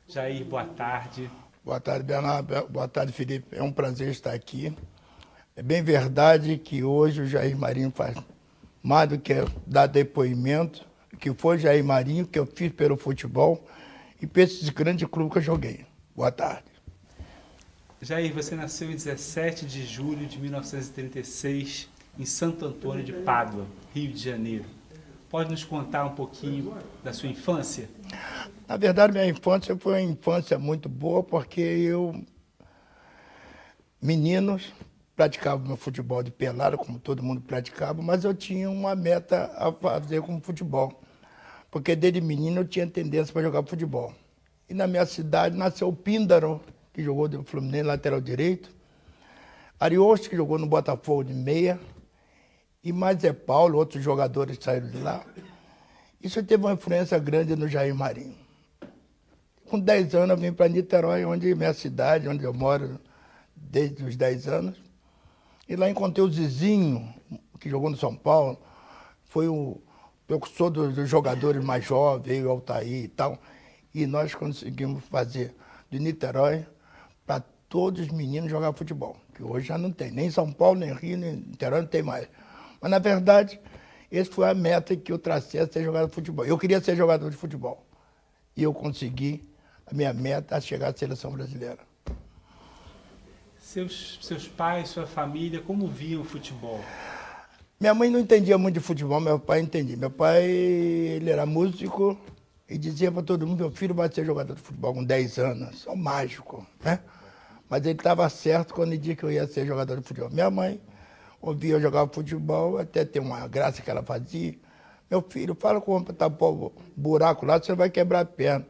Jair, boa tarde. Boa tarde, Bernardo. Boa tarde, Felipe. É um prazer estar aqui. É bem verdade que hoje o Jair Marinho faz mais do que dar depoimento, que foi Jair Marinho, que eu fiz pelo futebol e por esses grandes clubes que eu joguei. Boa tarde. Jair, você nasceu em 17 de julho de 1936, em Santo Antônio de Pádua, Rio de Janeiro. Pode nos contar um pouquinho da sua infância? Na verdade, minha infância foi uma infância muito boa, porque meninos, praticava meu futebol de pelada, como todo mundo praticava, mas eu tinha uma meta a fazer como futebol. Porque desde menino eu tinha tendência para jogar futebol. E na minha cidade nasceu o Píndaro, que jogou no Fluminense, lateral direito. Ariosto, que jogou no Botafogo de meia. E mais é Paulo, outros jogadores saíram de lá. Isso teve uma influência grande no Jair Marinho. Com 10 anos eu vim para Niterói, onde é minha cidade, onde eu moro desde os 10 anos. E lá encontrei o Zizinho, que jogou no São Paulo. Foi o precursor dos jogadores mais jovens, veio o Altair e tal. E nós conseguimos fazer de Niterói para todos os meninos jogar futebol, que hoje já não tem. Nem São Paulo, nem Rio, nem Niterói não tem mais. Mas, na verdade, essa foi a meta que eu tracei, a ser jogador de futebol. Eu queria ser jogador de futebol. E eu consegui a minha meta a chegar à seleção brasileira. Seus pais, sua família, como viam o futebol? Minha mãe não entendia muito de futebol, meu pai entendia. Meu pai, ele era músico e dizia para todo mundo, meu filho vai ser jogador de futebol com 10 anos, só mágico, né? Mas ele estava certo quando ele disse que eu ia ser jogador de futebol. Minha mãe ouvia eu jogar futebol, até tem uma graça que ela fazia. Meu filho, fala como tapar o buraco lá, você vai quebrar a perna.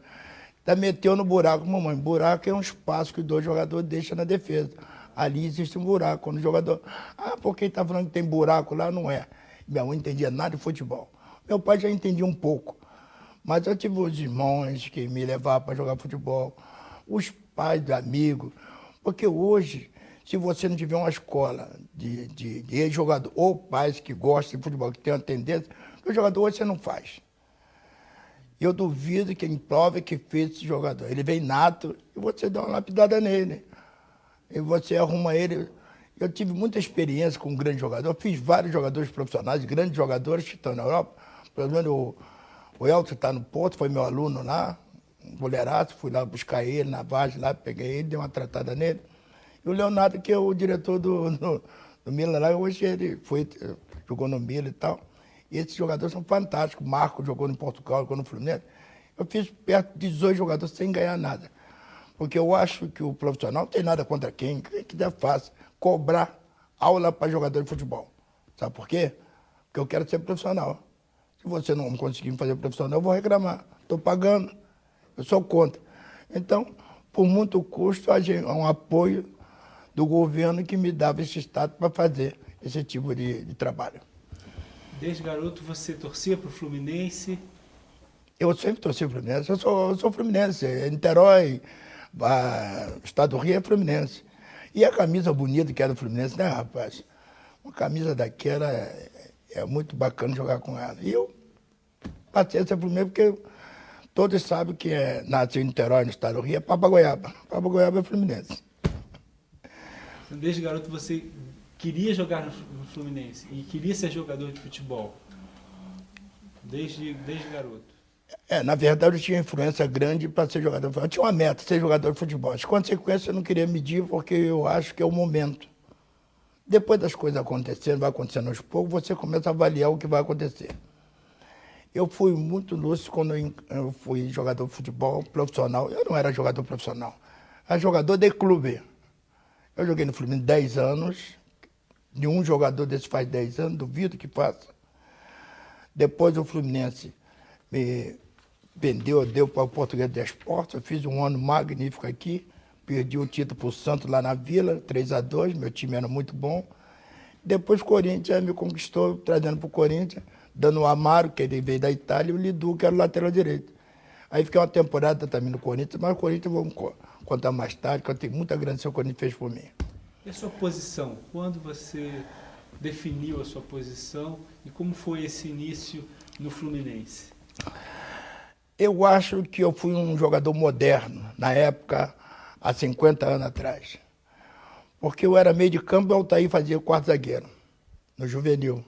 Tá meteu no buraco, mamãe. Buraco é um espaço que o dois jogadores deixam na defesa. Ali existe um buraco. Quando o jogador. Ah, porque ele tá falando que tem buraco lá? Não é. Minha mãe não entendia nada de futebol. Meu pai já entendia um pouco. Mas eu tive os irmãos que me levavam para jogar futebol, os pais de amigos. Porque hoje, se você não tiver uma escola de ex-jogador ou pais que gostam de futebol, que tem uma tendência, o jogador hoje você não faz. Eu duvido que ele prove que fez esse jogador. Ele vem nato e você dá uma lapidada nele. E você arruma ele. Eu tive muita experiência com um grande jogador. Eu fiz vários jogadores profissionais, grandes jogadores que estão na Europa. Pelo menos o Elton está no Porto, foi meu aluno lá, um goleiraço. Fui lá buscar ele na Vagem, lá peguei ele, dei uma tratada nele. E o Leonardo, que é o diretor do Milan lá, hoje ele jogou no Milan e tal. E esses jogadores são fantásticos. O Marco jogou no Portugal, jogou no Fluminense. Eu fiz perto de 18 jogadores sem ganhar nada. Porque eu acho que o profissional não tem nada contra quem quiser fácil cobrar aula para jogador de futebol. Sabe por quê? Porque eu quero ser profissional. Se você não conseguir me fazer profissional, eu vou reclamar. Estou pagando. Eu sou contra. Então, por muito custo, há um apoio do governo que me dava esse status para fazer esse tipo de trabalho. Desde garoto você torcia para o Fluminense? Eu sempre torci o Fluminense. Eu sou fluminense. Niterói, Estado do Rio é Fluminense. E a camisa bonita que era do Fluminense, né, rapaz? Uma camisa daquela é muito bacana jogar com ela. E eu passei a ser Fluminense porque todos sabem que nasceu em Niterói, no Estado do Rio, é Papa Goiaba. Papa Goiaba é Fluminense. Desde garoto você queria jogar no Fluminense e queria ser jogador de futebol? Desde garoto. Na verdade, eu tinha influência grande para ser jogador de futebol. Eu tinha uma meta, ser jogador de futebol. As consequências eu não queria medir porque eu acho que é o momento. Depois das coisas acontecendo, vai acontecendo aos poucos, você começa a avaliar o que vai acontecer. Eu fui muito lúcido quando eu fui jogador de futebol profissional. Eu não era jogador profissional, era jogador de clube. Eu joguei no Fluminense 10 anos, nenhum jogador desse faz 10 anos, duvido que faça. Depois o Fluminense me vendeu, deu para o Português de Esporte. Eu fiz um ano magnífico aqui, perdi o título para o Santos lá na Vila, 3-2, meu time era muito bom. Depois o Corinthians me conquistou, trazendo para o Corinthians, dando o Amaro, que ele veio da Itália, e o Lidu, que era o lateral direito. Aí fiquei uma temporada também no Corinthians, mas o Corinthians vamos contar mais tarde, que eu tenho muita agradecimento que o Corinthians fez por mim. E a sua posição? Quando você definiu a sua posição e como foi esse início no Fluminense? Eu acho que eu fui um jogador moderno, na época, há 50 anos atrás. Porque eu era meio de campo e o Altair fazia quarto zagueiro, no juvenil.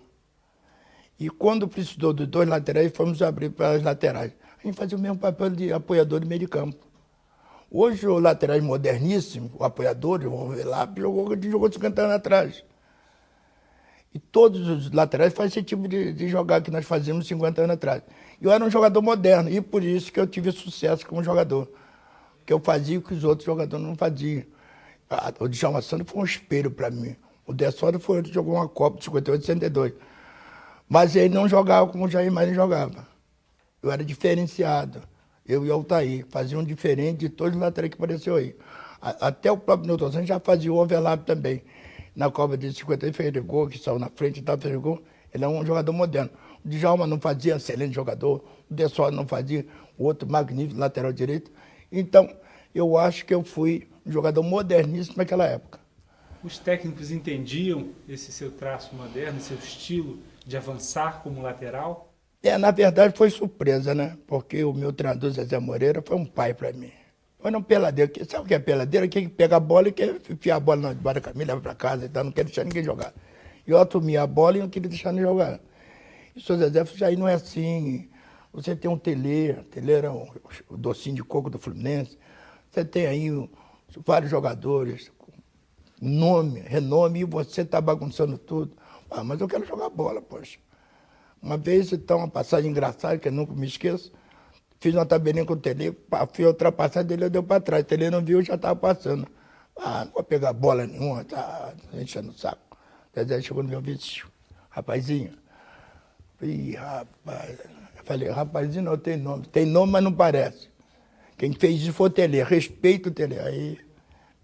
E quando precisou dos dois laterais, fomos abrir para as laterais. A gente fazia o mesmo papel de apoiador de meio de campo. Hoje, o laterais moderníssimo, o apoiador, o Overlap, jogou 50 anos atrás. E todos os laterais fazem esse tipo de jogar que nós fazíamos 50 anos atrás. Eu era um jogador moderno, e por isso que eu tive sucesso como jogador. Porque eu fazia o que os outros jogadores não faziam. O Djalma Santos foi um espelho para mim. O Dessório foi outro que jogou uma Copa de 58 e 62. Mas ele não jogava como o Jair Marinho jogava. Eu era diferenciado. Eu e o Altair faziam diferente de todos os laterais que apareceu aí. Até o próprio Newton Santos já fazia o overlap também. Na Copa de 50 ele fez gol, que saiu na frente e tal, fez gol. Ele é um jogador moderno. O Djalma não fazia, excelente jogador. O Dessório não fazia, o outro magnífico, lateral direito. Então, eu acho que eu fui um jogador moderníssimo naquela época. Os técnicos entendiam esse seu traço moderno, esse seu estilo de avançar como lateral? Na verdade foi surpresa, né? Porque o meu treinador, Zezé Moreira, foi um pai para mim. Eu era um peladeiro. Sabe o que é peladeiro? Quem pega a bola e quer enfiar a bola debaixo da camisa, leva para casa, então não quer deixar ninguém jogar. Eu assumia a bola e não queria deixar ninguém jogar. E o seu Zezé falou, aí não é assim. Você tem um Telê era o docinho de coco do Fluminense. Você tem aí vários jogadores, nome, renome, e você está bagunçando tudo. Ah, mas eu quero jogar bola, poxa. Uma vez, então, uma passagem engraçada, que eu nunca me esqueço, fiz uma tabelinha com o Telê, fui ultrapassar dele, eu deu para trás. O Telê não viu, já estava passando. Ah, não vou pegar bola nenhuma, tá enchendo o saco. Zezé chegou no meu vídeo, rapazinho. Ih, rapaz. Eu falei, rapazinho não tem nome. Tem nome, mas não parece. Quem fez isso foi o Telê, respeita o Telê. Aí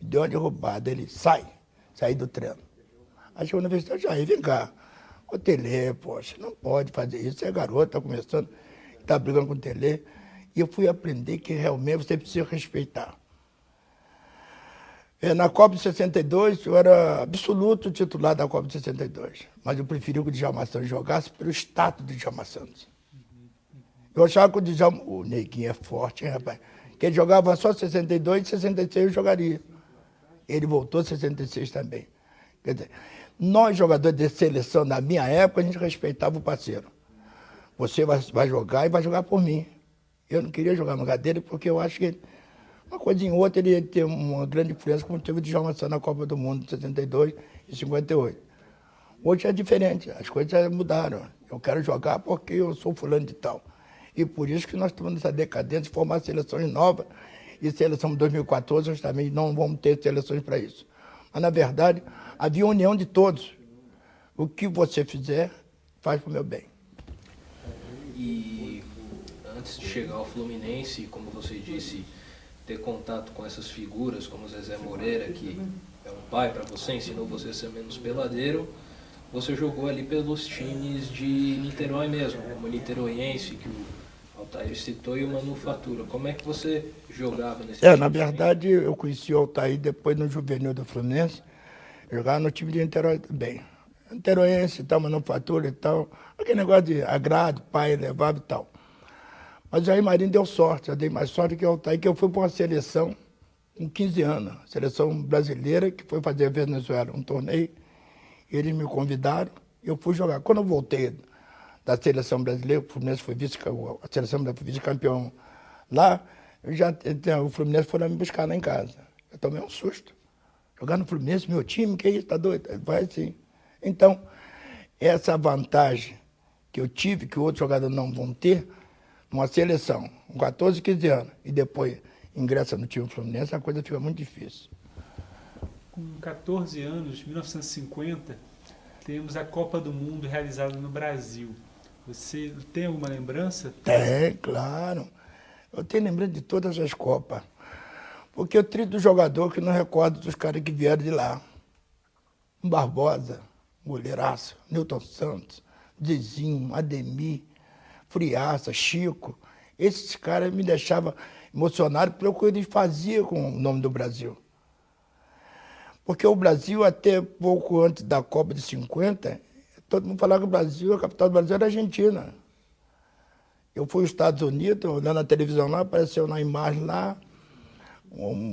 me deu uma derrubada, ele sai do treino. Aí chegou na universidade, já vem cá. Ô Telê, poxa, não pode fazer isso, você é garoto, está começando, está brigando com o Telê. E eu fui aprender que realmente você precisa respeitar. Na Copa de 62, eu era absoluto titular da Copa de 62, mas eu preferia que o Djalma Santos jogasse pelo status do Djalma Santos. Eu achava que o Djalma, o Neguinho é forte, hein, rapaz? Que ele jogava só 62 e 66 eu jogaria. Ele voltou 66 também. Quer dizer, nós, jogadores de seleção da minha época, a gente respeitava o parceiro. Você vai jogar e vai jogar por mim. Eu não queria jogar no lugar dele porque eu acho que uma coisa em outra ele ia ter uma grande influência, como teve o Djalma Santos na Copa do Mundo de 62 e 58. Hoje é diferente, as coisas mudaram. Eu quero jogar porque eu sou fulano de tal. E por isso que nós estamos nessa decadência de formar seleções novas. E seleção 2014, nós também não vamos ter seleções para isso. Mas, na verdade, havia união de todos. O que você fizer, faz para o meu bem. E antes de chegar ao Fluminense, como você disse, ter contato com essas figuras, como Zezé Moreira, que é um pai para você, ensinou você a ser menos peladeiro, você jogou ali pelos times de Niterói mesmo, como o Niteroiense, que o Altair citou, e o Manufatura. Como é que você jogava nesse time? Na verdade, eu conheci o Altair depois no juvenil do Fluminense. Eu jogava no time de Niterói também. Niteroiense e tal, Manufatura e tal. Aquele negócio de agrado, pai levava e tal. Mas o Jair Marinho deu sorte, eu dei mais sorte que o Altair, que eu fui para uma seleção com 15 anos. Seleção brasileira, que foi fazer a Venezuela, um torneio. Eles me convidaram e eu fui jogar. Quando eu voltei da seleção brasileira, o Fluminense foi a seleção brasileira foi vice-campeão lá, o Fluminense foi lá me buscar lá em casa. Eu tomei um susto. Jogar no Fluminense, meu time, que isso, tá doido? Vai assim. Então, essa vantagem que eu tive, que outros jogadores não vão ter, numa seleção, com 14, 15 anos, e depois ingressa no time Fluminense, a coisa fica muito difícil. Com 14 anos, 1950, temos a Copa do Mundo realizada no Brasil. Você tem alguma lembrança? Tem, claro. Eu tenho lembrança de todas as Copas. Porque eu trilho do jogador que não recordo dos caras que vieram de lá. Barbosa, goleiraço, Newton Santos, Zizinho, Ademir, Friaça, Chico. Esses caras me deixavam emocionado pelo que eles faziam com o nome do Brasil. Porque o Brasil, até pouco antes da Copa de 50, todo mundo falava que o Brasil, a capital do Brasil era a Argentina. Eu fui aos Estados Unidos, olhando a televisão lá, apareceu na imagem lá,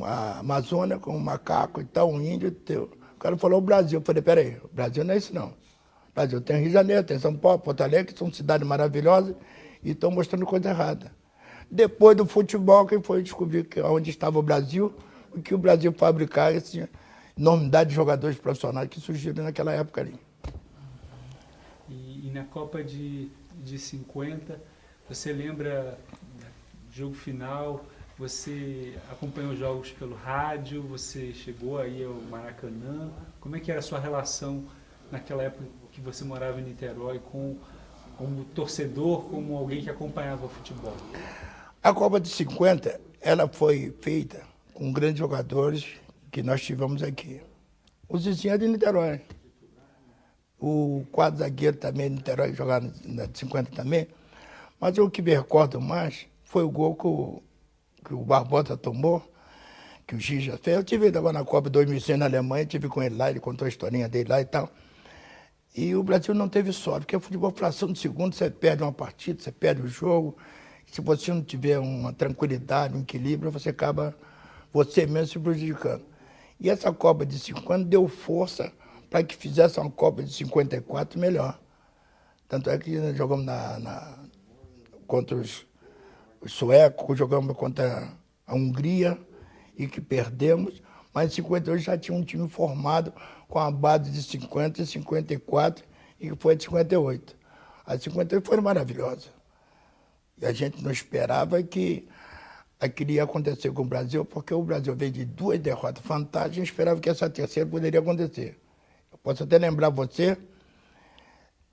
a Amazônia com um macaco e tal, um índio. O cara falou o Brasil. Eu falei, peraí, o Brasil não é isso não. O Brasil tem Rio de Janeiro, tem São Paulo, Porto Alegre, que são cidades maravilhosas e estão mostrando coisa errada. Depois do futebol, quem foi descobrir onde estava o Brasil, o que o Brasil fabricava, essa enormidade de jogadores profissionais que surgiram naquela época ali. E na Copa de 50, você lembra do jogo final? Você acompanhou os jogos pelo rádio? Você chegou aí ao Maracanã? Como é que era a sua relação naquela época que você morava em Niterói como torcedor, como alguém que acompanhava o futebol? A Copa de 50, ela foi feita com grandes jogadores que nós tivemos aqui. O Zizinho é de Niterói. O quadro zagueiro também de Niterói, jogava na de 50 também. Mas o que me recordo mais foi o gol que o Barbosa tomou, que o Gija fez. Eu tive agora na Copa 2006 na Alemanha, tive com ele lá, ele contou a historinha dele lá e tal. E o Brasil não teve sorte, porque o futebol, fração de segundo, você perde uma partida, você perde o jogo. Se você não tiver uma tranquilidade, um equilíbrio, você acaba você mesmo se prejudicando. E essa Copa de 50 deu força para que fizesse uma Copa de 54 melhor. Tanto é que nós jogamos contra os suecos, jogamos contra a Hungria e que perdemos, mas em 58 já tinha um time formado com a base de 50 e 54 e que foi a de 58. A de 58 foi maravilhosa. E a gente não esperava que aquilo ia acontecer com o Brasil, porque o Brasil veio de 2 derrotas fantásticas e esperava que essa terceira poderia acontecer. Eu posso até lembrar você,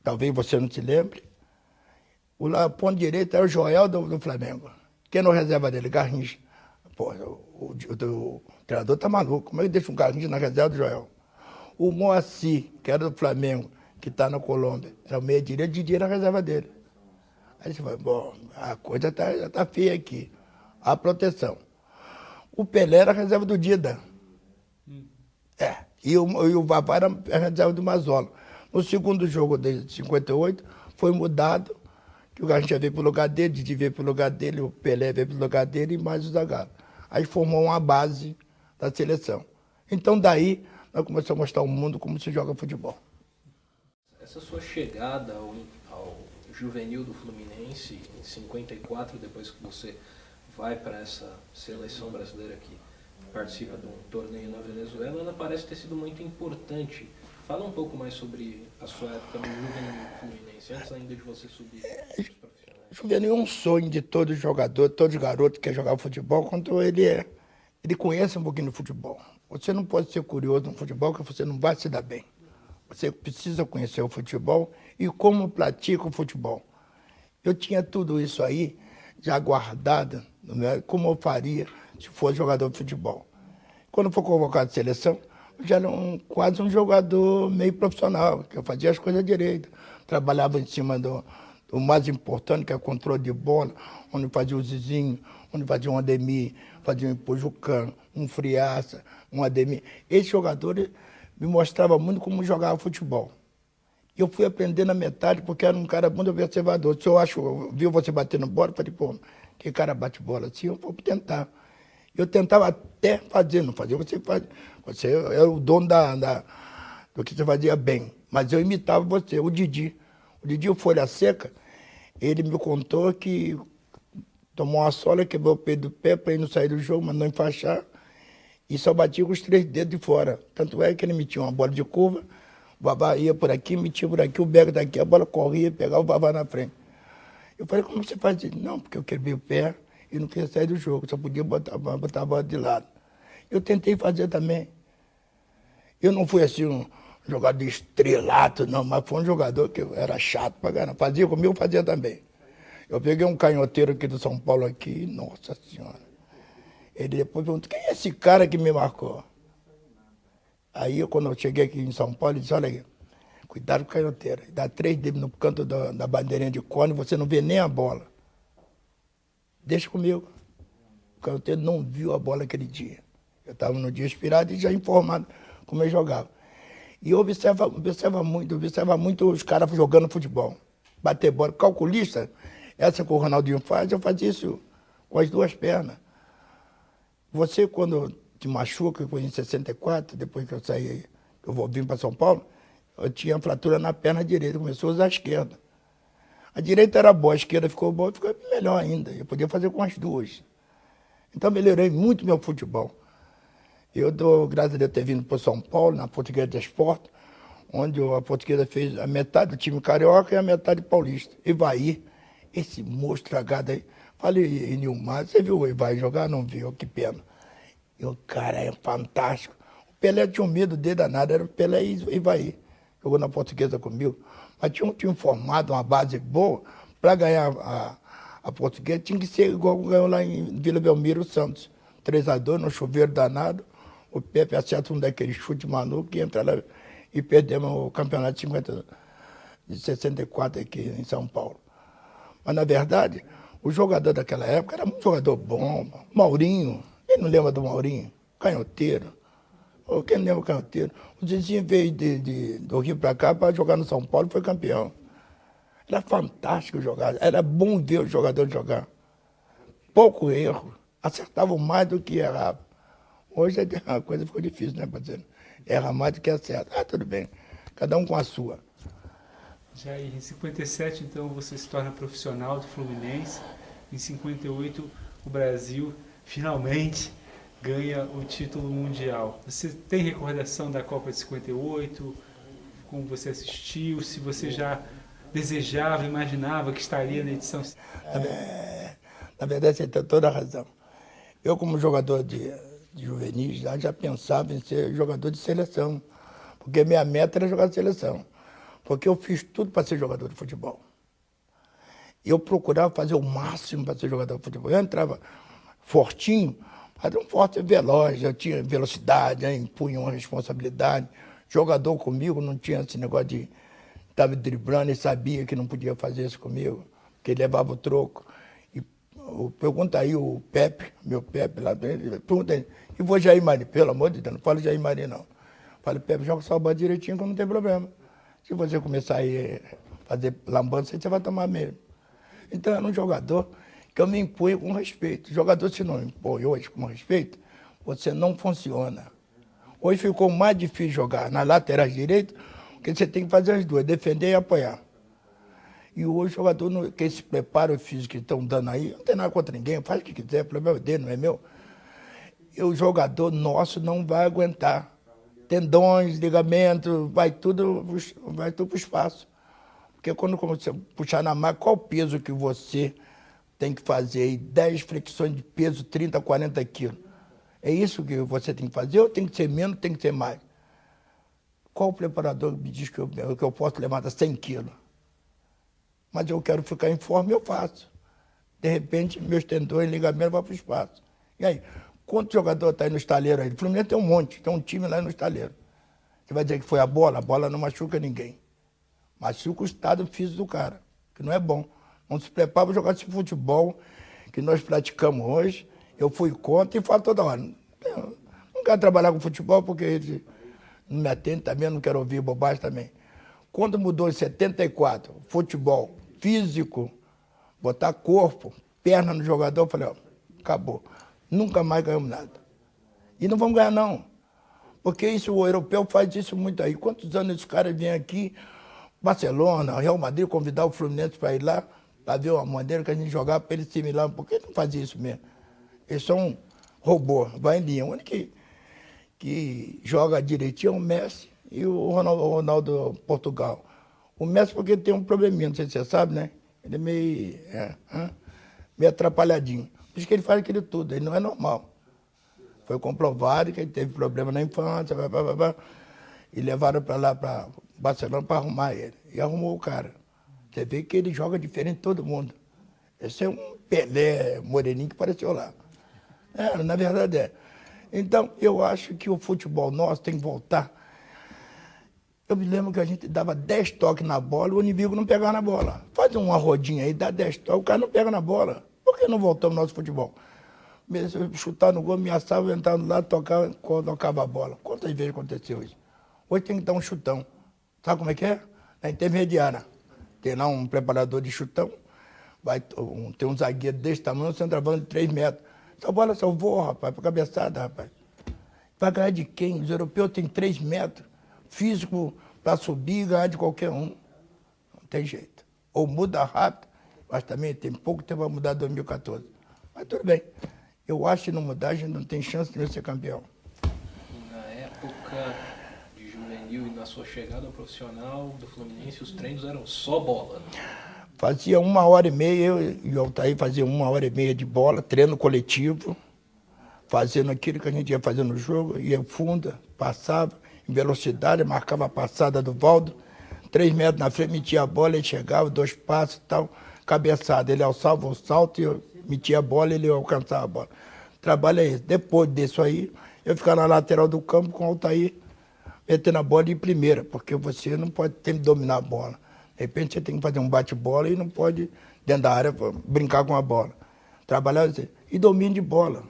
talvez você não se lembre, o ponto direito era o Joel do Flamengo. Quem não reserva dele? Garrincha. Pô, o treinador tá maluco. Como é que deixa um Garrincha na reserva do Joel? O Moacir, que era do Flamengo, que está na Colômbia, era o meio direito, Didi era a reserva dele. Aí você fala, bom, a coisa já tá feia aqui. A proteção. O Pelé era a reserva do Dida. E o Vavá era a reserva do Mazola. No segundo jogo de 58, foi mudado, que o Garrincha veio para o lugar dele, Didi veio para o lugar dele, o Pelé veio para o lugar dele e mais o Zagallo. Aí formou uma base da seleção. Então daí nós começamos a mostrar ao mundo como se joga futebol. Essa sua chegada ao juvenil do Fluminense em 54, depois que você vai para essa seleção brasileira que participa de um torneio na Venezuela, ela parece ter sido muito importante. Fala um pouco mais sobre a sua época no juvenil do Fluminense, antes ainda de você subir os profissionais. Juvenil é um sonho de todo jogador, todo garoto que quer jogar futebol, quando ele conhece um pouquinho do futebol. Você não pode ser curioso no futebol, que você não vai se dar bem. Você precisa conhecer o futebol e como pratica o futebol. Eu tinha tudo isso aí já guardado, como eu faria se fosse jogador de futebol. Quando for convocado de seleção, eu já era quase um jogador meio profissional, que eu fazia as coisas direito. Trabalhava em cima do mais importante, que é o controle de bola, onde fazia o Zizinho, onde fazia um Ademir, fazia um Ipojucano, um Friaça, um Ademir. Esses jogadores me mostravam muito como jogava futebol. Eu fui aprender na metade, porque era um cara muito observador. Se eu vi você batendo bola, eu falei, pô, que cara bate bola assim? Eu vou tentar. Eu tentava até fazer, não fazia, você faz. Você era o dono do que você fazia bem. Mas eu imitava você, o Didi. O Didi, o Folha Seca, ele me contou que tomou uma sola, quebrou o peito do pé para ele não sair do jogo, mas não enfaixar. E só batia com os 3 dedos de fora. Tanto é que ele metia uma bola de curva, o Vavá ia por aqui, metia por aqui, o Beco daqui, a bola corria, pegava o Vavá na frente. Eu falei, como você faz isso? Não, porque eu quebrei o pé e não queria sair do jogo, só podia botar a bola de lado. Eu tentei fazer também. Eu não fui assim um jogador estrelato, não, mas foi um jogador que era chato pra caramba. Fazia comigo, fazia também. Eu peguei um canhoteiro aqui do São Paulo aqui, nossa senhora. Ele depois perguntou, quem é esse cara que me marcou? Aí, quando eu cheguei aqui em São Paulo, ele disse, olha aí, cuidado com o canhoteiro. Dá 3 dedos no canto da bandeirinha de cone, você não vê nem a bola. Deixa comigo. O canhoteiro não viu a bola aquele dia. Eu estava no dia inspirado e já informado como eu jogava. E eu observa muito os caras jogando futebol. Bater bola. Calculista Essa que o Ronaldinho faz, eu fazia isso com as duas pernas. Você, quando te machuca, foi em 64, depois que eu saí, que eu vim para São Paulo, eu tinha fratura na perna direita, começou a usar a esquerda. A direita era boa, a esquerda ficou boa, ficou melhor ainda. Eu podia fazer com as duas. Então melhorei muito meu futebol. Eu dou graças a Deus ter vindo para São Paulo, na Portuguesa de Esporte, onde a Portuguesa fez a metade do time carioca e a metade paulista. Ivaí, esse monstro tragado aí. Falei, Nilmar, você viu o Ivaí jogar? Não viu, que pena. E o cara é fantástico. O Pelé tinha um medo dele danado, era o Pelé e Ivaí. Jogou na Portuguesa comigo. Mas tinha um time formado, uma base boa, para ganhar a Portuguesa, tinha que ser igual ganhou lá em Vila Belmiro, o Santos. 3-2, no chuveiro danado. O Pepe acerta um daqueles chutes malucos e entra lá e perdemos o campeonato de 64 aqui em São Paulo. Mas, na verdade, o jogador daquela época era um jogador bom. Maurinho, quem não lembra do Maurinho? Canhoteiro. Quem não lembra do Canhoteiro? O Zizinho veio do Rio para cá para jogar no São Paulo e foi campeão. Era fantástico jogar, era bom ver o jogador jogar. Pouco erro, acertavam mais do que erravam. Hoje a coisa ficou difícil, né, parceiro? Erra mais do que acerta. Tudo bem, cada um com a sua. Jair, em 57, então, você se torna profissional do Fluminense. Em 58, o Brasil finalmente ganha o título mundial. Você tem recordação da Copa de 58? Como você assistiu? Se você já desejava, imaginava que estaria na edição? Na verdade, você tem toda a razão. Eu, como jogador de juvenis, já pensava em ser jogador de seleção. Porque minha meta era jogar de seleção. Porque eu fiz tudo para ser jogador de futebol. Eu procurava fazer o máximo para ser jogador de futebol. Eu entrava fortinho, mas um forte veloz, eu tinha velocidade, impunha uma responsabilidade. Jogador comigo não tinha esse negócio de estar me driblando e sabia que não podia fazer isso comigo, porque ele levava o troco. E pergunta aí o Pepe, meu Pepe lá dentro, pergunta aí, e vou Jair Maria, pelo amor de Deus, não falo Jair Maria não. Falo, Pepe, joga só a bola direitinho que não tem problema. Se você começar aí a fazer lambança, você vai tomar mesmo. Então era um jogador que eu me impunha com respeito. Jogador, se não impõe hoje com respeito, você não funciona. Hoje ficou mais difícil jogar na lateral direita, porque você tem que fazer as duas, defender e apoiar. E hoje o jogador, que esse preparo físico que estão dando aí, não tem nada contra ninguém, faz o que quiser, o problema dele, não é meu. E o jogador nosso não vai aguentar. Tendões, ligamentos, vai tudo para o espaço. Porque quando você puxar na máquina, qual o peso que você tem que fazer aí? 10 flexões de peso, 30, 40 quilos. É isso que você tem que fazer ou tem que ser menos, tem que ser mais? Qual preparador me diz que eu posso levantar 100 quilos? Mas eu quero ficar em forma, eu faço. De repente, meus tendões e ligamentos vão para o espaço. E aí, quantos jogadores está aí no estaleiro aí? O Fluminense tem um monte, tem um time lá no estaleiro. Você vai dizer que foi a bola não machuca ninguém. Machuca o estado físico do cara, que não é bom. Não se prepara para jogar esse futebol que nós praticamos hoje. Eu fui contra e falo toda hora. Não quero trabalhar com futebol porque ele não me atende também, não quero ouvir bobagem também. Quando mudou em 74, futebol físico, botar corpo, perna no jogador, eu falei, ó, acabou. Nunca mais ganhamos nada. E não vamos ganhar, não. Porque isso, o europeu faz isso muito aí. Quantos anos esses caras vêm aqui, Barcelona, Real Madrid, convidar o Fluminense para ir lá, para ver uma maneira que a gente jogava para eles similar. Por que não fazia isso mesmo? Eles são robô, vai em linha. O único que joga direitinho é o Messi e o Ronaldo Portugal. O Messi porque tem um probleminha, não sei se você sabe, né? Ele é meio atrapalhadinho. Por isso que ele faz aquilo tudo, ele não é normal. Foi comprovado que ele teve problema na infância, e levaram para lá, para Barcelona, para arrumar ele. E arrumou o cara. Você vê que ele joga diferente de todo mundo. Esse é um Pelé moreninho que apareceu lá. Na verdade é. Então, eu acho que o futebol nosso tem que voltar. Eu me lembro que a gente dava 10 toques na bola e o inimigo não pegava na bola. Faz uma rodinha aí, dá 10 toques, o cara não pega na bola. Por que não voltamos no nosso futebol? Chutar no gol, ameaçava, entrar no lado, tocava a bola. Quantas vezes aconteceu isso? Hoje tem que dar um chutão. Sabe como é que é? Na intermediária. Tem lá um preparador de chutão, Tem um zagueiro desse tamanho, um centroavante de 3 metros. Essa bola salvou, rapaz, para cabeçada, rapaz. Vai ganhar de quem? Os europeus têm 3 metros. Físico para subir e ganhar de qualquer um. Não tem jeito. Ou muda rápido, mas também tem pouco tempo para mudar 2014. Mas tudo bem. Eu acho que não mudar, a gente não tem chance de ser campeão. Na época de juvenil e na sua chegada ao profissional do Fluminense, os treinos eram só bola, né? Fazia 1h30, eu e o Altair fazia 1h30 de bola, treino coletivo, fazendo aquilo que a gente ia fazer no jogo, ia funda, passava, em velocidade, marcava a passada do Valdo, 3 metros na frente, metia a bola, ele chegava, 2 passos e tal, cabeçada, ele alçava o salto e eu metia a bola e ele alcançava a bola. Trabalho é esse. Depois disso aí, eu ficava na lateral do campo com o Altair, metendo a bola em primeira, porque você não pode ter que dominar a bola. De repente você tem que fazer um bate-bola e não pode, dentro da área, brincar com a bola. Trabalhar assim. E domínio de bola.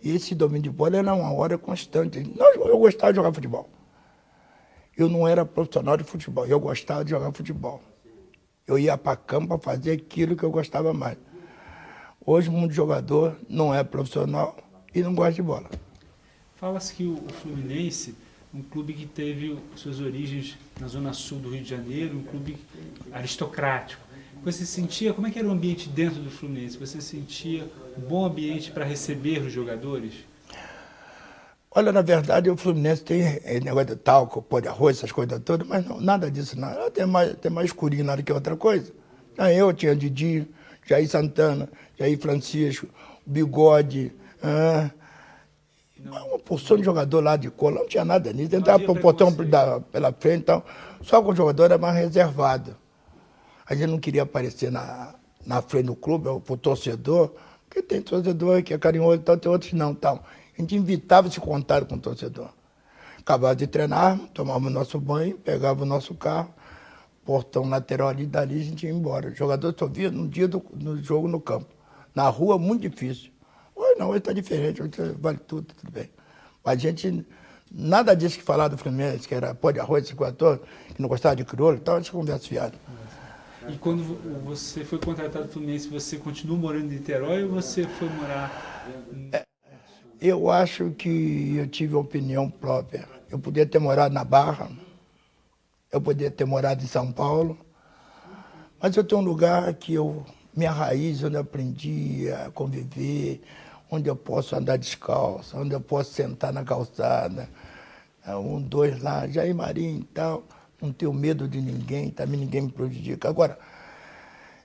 E esse domínio de bola era uma hora constante. Eu gostava de jogar futebol. Eu não era profissional de futebol, eu gostava de jogar futebol. Eu ia para campo para fazer aquilo que eu gostava mais. Hoje, muito jogador não é profissional e não gosta de bola. Fala-se que o Fluminense, um clube que teve suas origens na zona sul do Rio de Janeiro, um clube aristocrático. Você sentia, como é que era o ambiente dentro do Fluminense? Você sentia um bom ambiente para receber os jogadores? Olha, na verdade, o Fluminense tem negócio de talco, pó de arroz, essas coisas todas, mas não, nada disso não. Ela tem mais culinária que outra coisa. Eu tinha Didi, Jair Santana, Jair Francisco, Bigode, uma porção de jogador lá de cola, não tinha nada nisso. Entrava pro portão pela frente e tal. Só que o jogador era mais reservado. A gente não queria aparecer na frente do clube, pro torcedor, porque tem torcedor que é carinhoso e tal, tem outros não, tal. A gente invitava esse contato com o torcedor. Acabava de treinar, tomava o nosso banho, pegava o nosso carro, portão lateral ali, dali a gente ia embora. O jogador só via no dia do jogo no campo. Na rua, muito difícil. Hoje não, hoje está diferente, hoje vale tudo bem. Mas a gente, nada disso que falava do Fluminense, que era pó de arroz, esse coisa toda, que não gostava de crioulo e tal, a gente conversa fiado. E quando você foi contratado do Fluminense, você continuou morando em Niterói ou você foi morar... Eu acho que eu tive opinião própria. Eu podia ter morado na Barra, eu podia ter morado em São Paulo, mas eu tenho um lugar que minha raiz, onde eu aprendi a conviver, onde eu posso andar descalço, onde eu posso sentar na calçada, 1, 2 lá, Jair Marinho e tal, não tenho medo de ninguém, também ninguém me prejudica. Agora,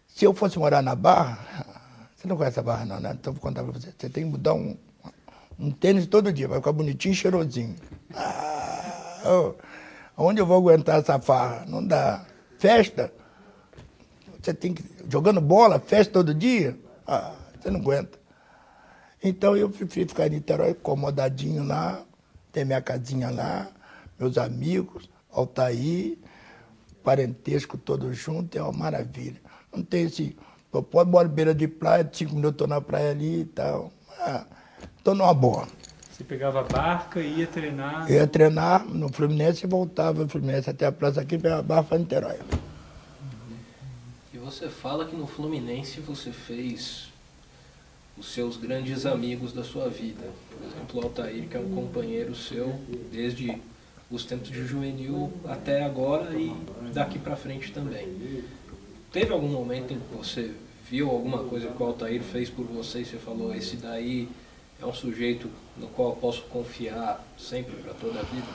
se eu fosse morar na Barra, você não conhece a Barra não, né? Então vou contar para você, você tem que mudar um tênis todo dia, vai ficar bonitinho e cheirosinho. Onde eu vou aguentar essa farra? Não dá. Festa, você tem que... Jogando bola, festa todo dia? Você não aguenta. Então eu preferi ficar em Niterói, acomodadinho lá, ter minha casinha lá, meus amigos, Altair, parentesco todo junto, é uma maravilha. Não tem esse... Pode morar beira de praia, 5 minutos estou na praia ali e tal. Estou numa boa. Você pegava a barca e ia treinar? Eu ia treinar no Fluminense e voltava no Fluminense até a praça aqui, pegava a barca para Niterói. E você fala que no Fluminense você fez os seus grandes amigos da sua vida. Por exemplo, o Altair, que é um companheiro seu desde os tempos de juvenil até agora e daqui para frente também. Teve algum momento em que você viu alguma coisa que o Altair fez por você e você falou, esse daí é um sujeito no qual eu posso confiar sempre para toda a vida?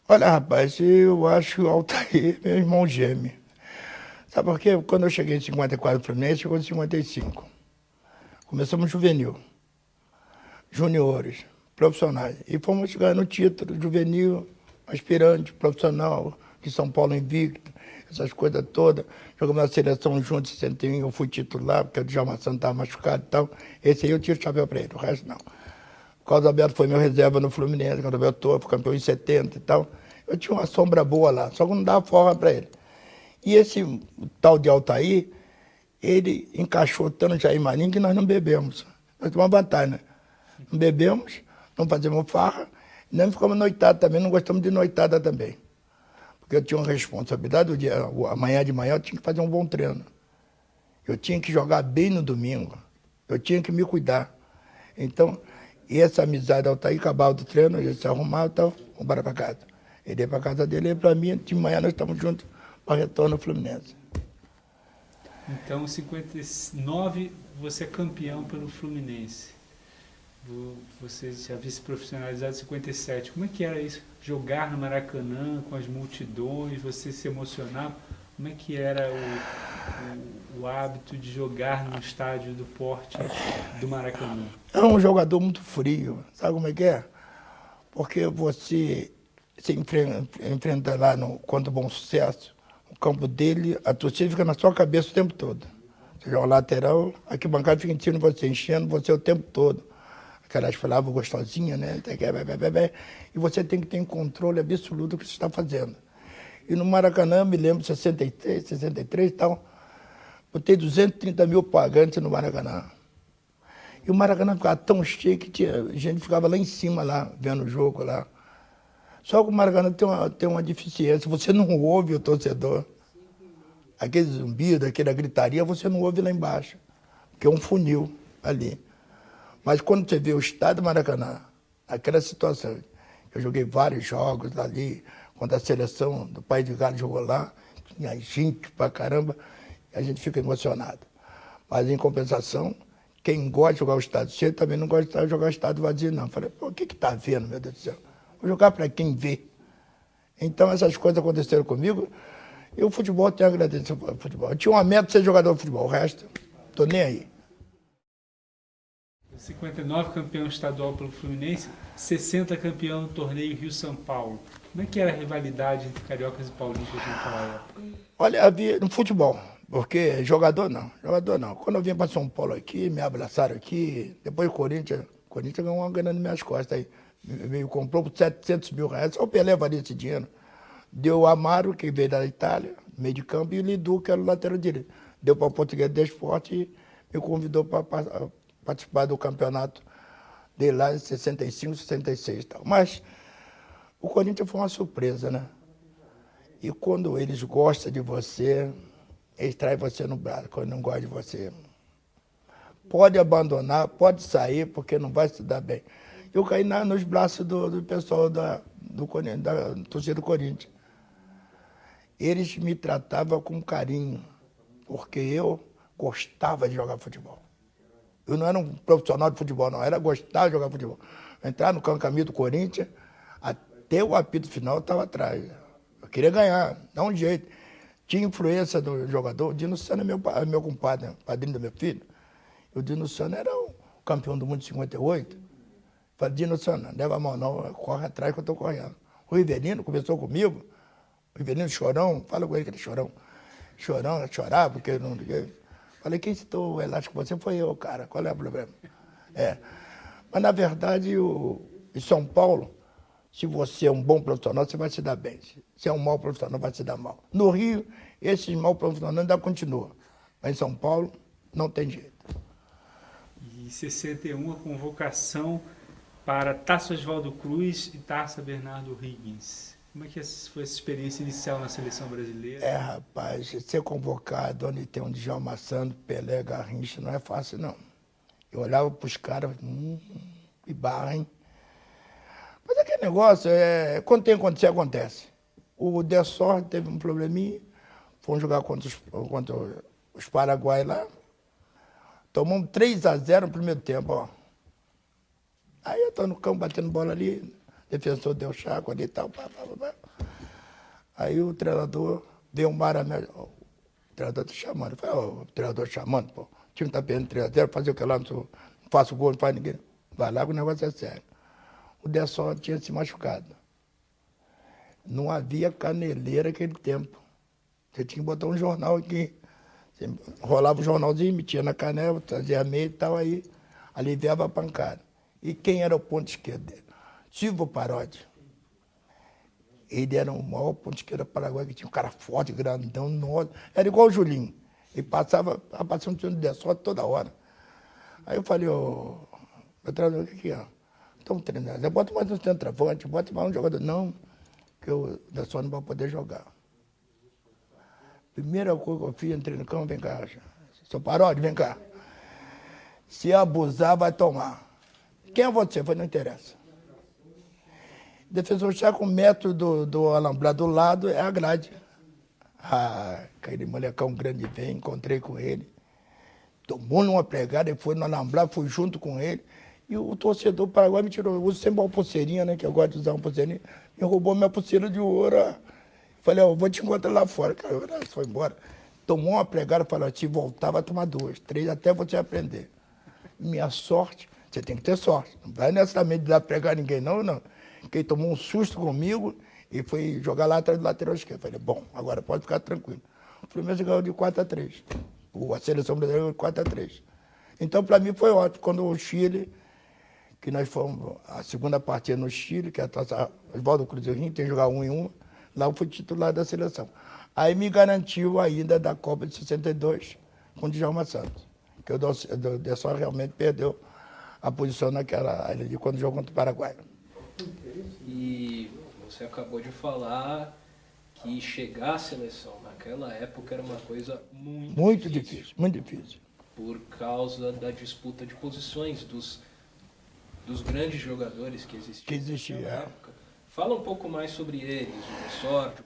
Olha, rapaz, eu acho que o Altair é meu irmão gêmeo. Sabe por quê? Quando eu cheguei em 54 no Fluminense, chegou em 55. Começamos juvenil, juniores, profissionais. E fomos chegar no título, juvenil, aspirante, profissional, de São Paulo invicto, essas coisas todas. Jogamos na seleção juntos em 61, eu fui titular, porque o Djalma Santos estava machucado e tal. Esse aí eu tiro o chapéu para ele, o resto não. O Carlos Alberto foi meu reserva no Fluminense, o Carlos Alberto foi campeão em 70 e tal. Eu tinha uma sombra boa lá, só que não dava forma para ele. E esse tal de Altair, ele encaixou tanto no Jair Marinho que nós não bebemos. Nós temos uma vantagem, né? Não bebemos, não fazemos farra, nem ficamos noitados também, não gostamos de noitada também. Porque eu tinha uma responsabilidade, amanhã de manhã eu tinha que fazer um bom treino. Eu tinha que jogar bem no domingo. Eu tinha que me cuidar. Então, e essa amizade, ao Altair, acabava do treino, a gente se arrumava e tal, vamos para casa. Ele ia para casa dele, ia para mim, de manhã nós estamos juntos para retorno ao Fluminense. Então, em 59, você é campeão pelo Fluminense. Você já havia se profissionalizado em 57. Como é que era isso? Jogar no Maracanã, com as multidões, você se emocionava? Como é que era o hábito de jogar no estádio do porte do Maracanã? É um jogador muito frio, sabe como é que é? Porque você se enfrenta lá contra o Bom Sucesso, o campo dele, a torcida fica na sua cabeça o tempo todo. Você joga lateral, a arquibancada fica em cima de você, enchendo você o tempo todo. Aquelas palavras gostosinhas, né? E você tem que ter um controle absoluto do que você está fazendo. E no Maracanã, me lembro, 63 e tal, botei 230 mil pagantes no Maracanã. E o Maracanã ficava tão cheio que a gente ficava lá em cima, lá, vendo o jogo lá. Só que o Maracanã tem uma deficiência, você não ouve o torcedor. Aquele zumbido, aquela gritaria, você não ouve lá embaixo, porque é um funil ali. Mas quando você vê o estádio do Maracanã, aquela situação, eu joguei vários jogos ali, quando a seleção do País de Gales jogou lá, tinha gente pra caramba, e a gente fica emocionado. Mas em compensação, quem gosta de jogar o estádio cheio também não gosta de jogar o estádio vazio, não. Falei, pô, o que tá vendo, meu Deus do céu? Vou jogar para quem vê. Então essas coisas aconteceram comigo, e o futebol tem a agradecer ao futebol. Eu tinha uma meta de ser jogador de futebol, o resto, tô nem aí. 59 campeão estadual pelo Fluminense, 60 campeão no torneio Rio-São Paulo. Como é que era a rivalidade entre cariocas e paulistas naquela época? Olha, havia no futebol, porque jogador não. Quando eu vim para São Paulo aqui, me abraçaram aqui, depois o Corinthians ganhou uma grana nas minhas costas aí. Me comprou por 700 mil reais, só o Pelé valia esse dinheiro. Deu o Amaro, que veio da Itália, meio de campo, e o Lidu, que era o lateral direito. Deu para o Português de Esporte e me convidou para participar do campeonato dele lá em 65, 66 e tal. Mas o Corinthians foi uma surpresa, né? E quando eles gostam de você, eles traem você no braço. Quando não gostam de você, pode abandonar, pode sair, porque não vai se dar bem. Eu caí nos braços do pessoal da torcida do Corinthians. Eles me tratavam com carinho, porque eu gostava de jogar futebol. Eu não era um profissional de futebol, não. Eu gostava de jogar futebol. Entrar no caminho do Corinthians, até o apito final eu estava atrás. Eu queria ganhar, dar um jeito. Tinha influência do jogador. O Dino Sano é meu compadre, né? Padrinho do meu filho. E o Dino Sano era o campeão do mundo de 58. Falei, Dino Sano, não leva a mão não, corre atrás que eu estou correndo. O Rivelino conversou comigo. O Rivelino Chorão, fala com ele que ele é Chorão. Chorão, chorava, porque não... Falei, quem citou o elástico você foi eu, cara. Qual é o problema? Mas, na verdade, em São Paulo, se você é um bom profissional, você vai se dar bem. Se é um mau profissional, vai se dar mal. No Rio, esses maus profissionais ainda continuam. Mas em São Paulo, não tem jeito. E em 61, a convocação para Tasso Oswaldo Cruz e Taça Bernardo Higgins. Como é que foi essa experiência inicial na seleção brasileira? Rapaz, ser convocado onde tem um Djalma Santos, Pelé, Garrincha, não é fácil, não. Eu olhava para os caras, que barra, hein? Mas aquele negócio, quando tem que acontecer, acontece. O Dessor teve um probleminha, fomos jogar contra os Paraguai lá, tomamos 3-0 no primeiro tempo, ó. Aí eu tô no campo batendo bola ali, defensor deu chaco ali e tal, Aí o treinador deu um maramé, o treinador tá chamando. Eu falei, o treinador chamando, pô, o time tá perdendo 3-0, fazer o que lá, não faço gol, não faz ninguém. Vai lá que o negócio é sério. O Dessol tinha se machucado. Não havia caneleira naquele tempo. Você tinha que botar um jornal aqui. Você rolava o jornalzinho, metia na canela, trazia a meia e tal, aí aliviava a pancada. E quem era o ponto esquerdo dele? Silvio Parodi. Ele era o maior ponto esquerdo paraguaio, que tinha um cara forte, grandão, era igual o Julinho. Ele passava um time de Dessol toda hora. Aí eu falei, meu treinador, o que é? Estão treinando. Bota mais um centroavante, bota mais um jogador. Não, que o Dessol não vai poder jogar. Primeira coisa que eu fiz, entrei no campo, vem cá, Seu Parodi, vem cá. Se abusar, vai tomar. Quem é você? Eu falei, não interessa. Defensor chega com o metro do alambrado do lado, é a grade. Ah, aquele molecão grande vem, encontrei com ele. Tomou numa pregada, ele foi no alambrado, fui junto com ele. E o torcedor paraguaio me tirou. Eu uso sempre uma pulseirinha, né? Que eu gosto de usar uma pulseirinha. Me roubou minha pulseira de ouro. Falei, ó, vou te encontrar lá fora. Cara, foi embora. Tomou uma pregada, falou, se voltar, vai tomar 2, 3, até você aprender. Minha sorte, você tem que ter sorte. Não vai necessariamente dar pregar ninguém, não. Quem tomou um susto comigo e foi jogar lá atrás do lateral esquerdo. Falei, bom, agora pode ficar tranquilo. O Fluminense ganhou de 4-3. A seleção brasileira ganhou de 4-3. Então, para mim, foi ótimo. Quando o Chile, que nós fomos a segunda partida no Chile, que é a Oswaldo Cruzeirinho, tem que jogar 1-1, lá eu fui titular da seleção. Aí me garantiu ainda da Copa de 62 com o Djalma Santos, que o Dessó realmente perdeu a posição naquela área de quando jogou contra o Paraguai. E você acabou de falar que chegar à seleção naquela época era uma coisa muito difícil. Muito difícil. Por causa da disputa de posições dos grandes jogadores que existiam naquela época. Fala um pouco mais sobre eles, o Dessort.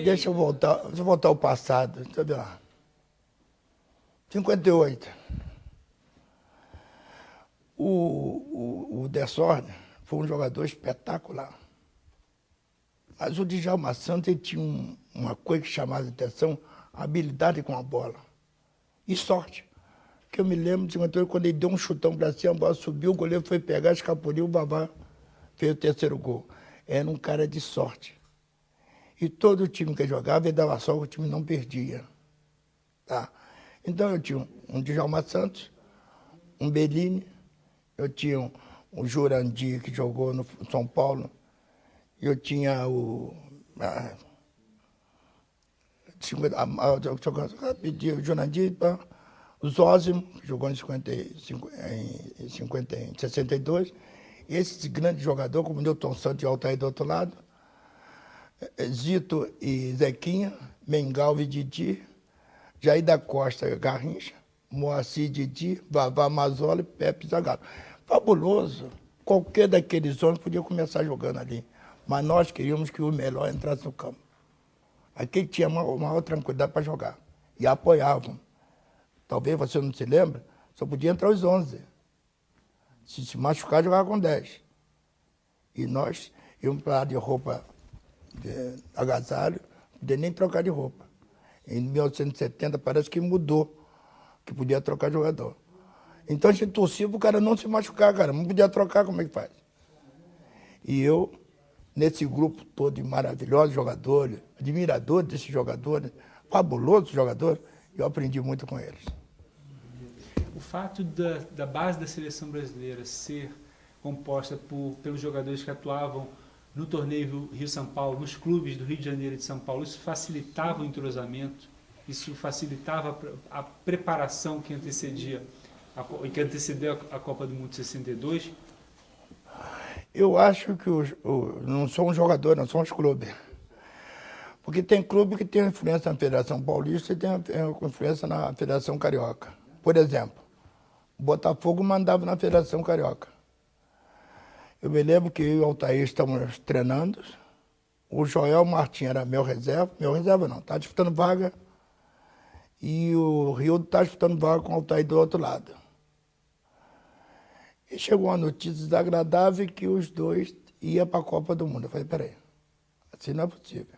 Deixa eu voltar ao passado. Deixa eu ver lá. 58. O Dessort foi um jogador espetacular. Mas o Djalma Santos ele tinha uma coisa que chamava a atenção, a habilidade com a bola. E sorte. Que eu me lembro de quando ele deu um chutão para cima, a bola subiu, o goleiro foi pegar, escapuliu, o Vavá fez o terceiro gol. Era um cara de sorte. E todo time que jogava, ele dava sorte, o time não perdia. Tá? Então eu tinha um Djalma Santos, um Bellini, eu tinha o Jurandir, que jogou no São Paulo, eu tinha o Jurandir, o Zózimo, que jogou em 62, esses grandes jogadores, como Newton Santos e Altair do outro lado, Zito e Zequinha, Mengalva e Didi, Jair da Costa e Garrincha, Moacir Didi, Vavá Mazola e Pepe Zagallo. Fabuloso. Qualquer daqueles homens podia começar jogando ali. Mas nós queríamos que o melhor entrasse no campo. Aquele tinha maior tranquilidade para jogar. E apoiavam. Talvez você não se lembre, só podia entrar os 11. Se machucar, jogava com 10. E nós íamos para lá de roupa de agasalho, não podia nem trocar de roupa. Em 1970 parece que mudou, que podia trocar jogador. Então a gente torcia para o cara não se machucar, cara. Não podia trocar, como é que faz? E eu, nesse grupo todo de maravilhosos jogadores, admiradores desses jogadores, fabulosos jogadores, eu aprendi muito com eles. O fato da base da seleção brasileira ser composta pelos jogadores que atuavam no torneio Rio-São Paulo, nos clubes do Rio de Janeiro e de São Paulo, isso facilitava o entrosamento, isso facilitava a preparação que antecedeu a Copa do Mundo de 62? Eu acho que não são os jogadores, não são os clubes. Porque tem clube que tem influência na Federação Paulista e tem influência na Federação Carioca. Por exemplo, o Botafogo mandava na Federação Carioca. Eu me lembro que eu e o Altair estávamos treinando, o Joel Martins era meu reserva não, estava disputando vaga, e o Rio estava disputando vaga com o Altair do outro lado. E chegou uma notícia desagradável que os dois iam para a Copa do Mundo. Eu falei, peraí, assim não é possível.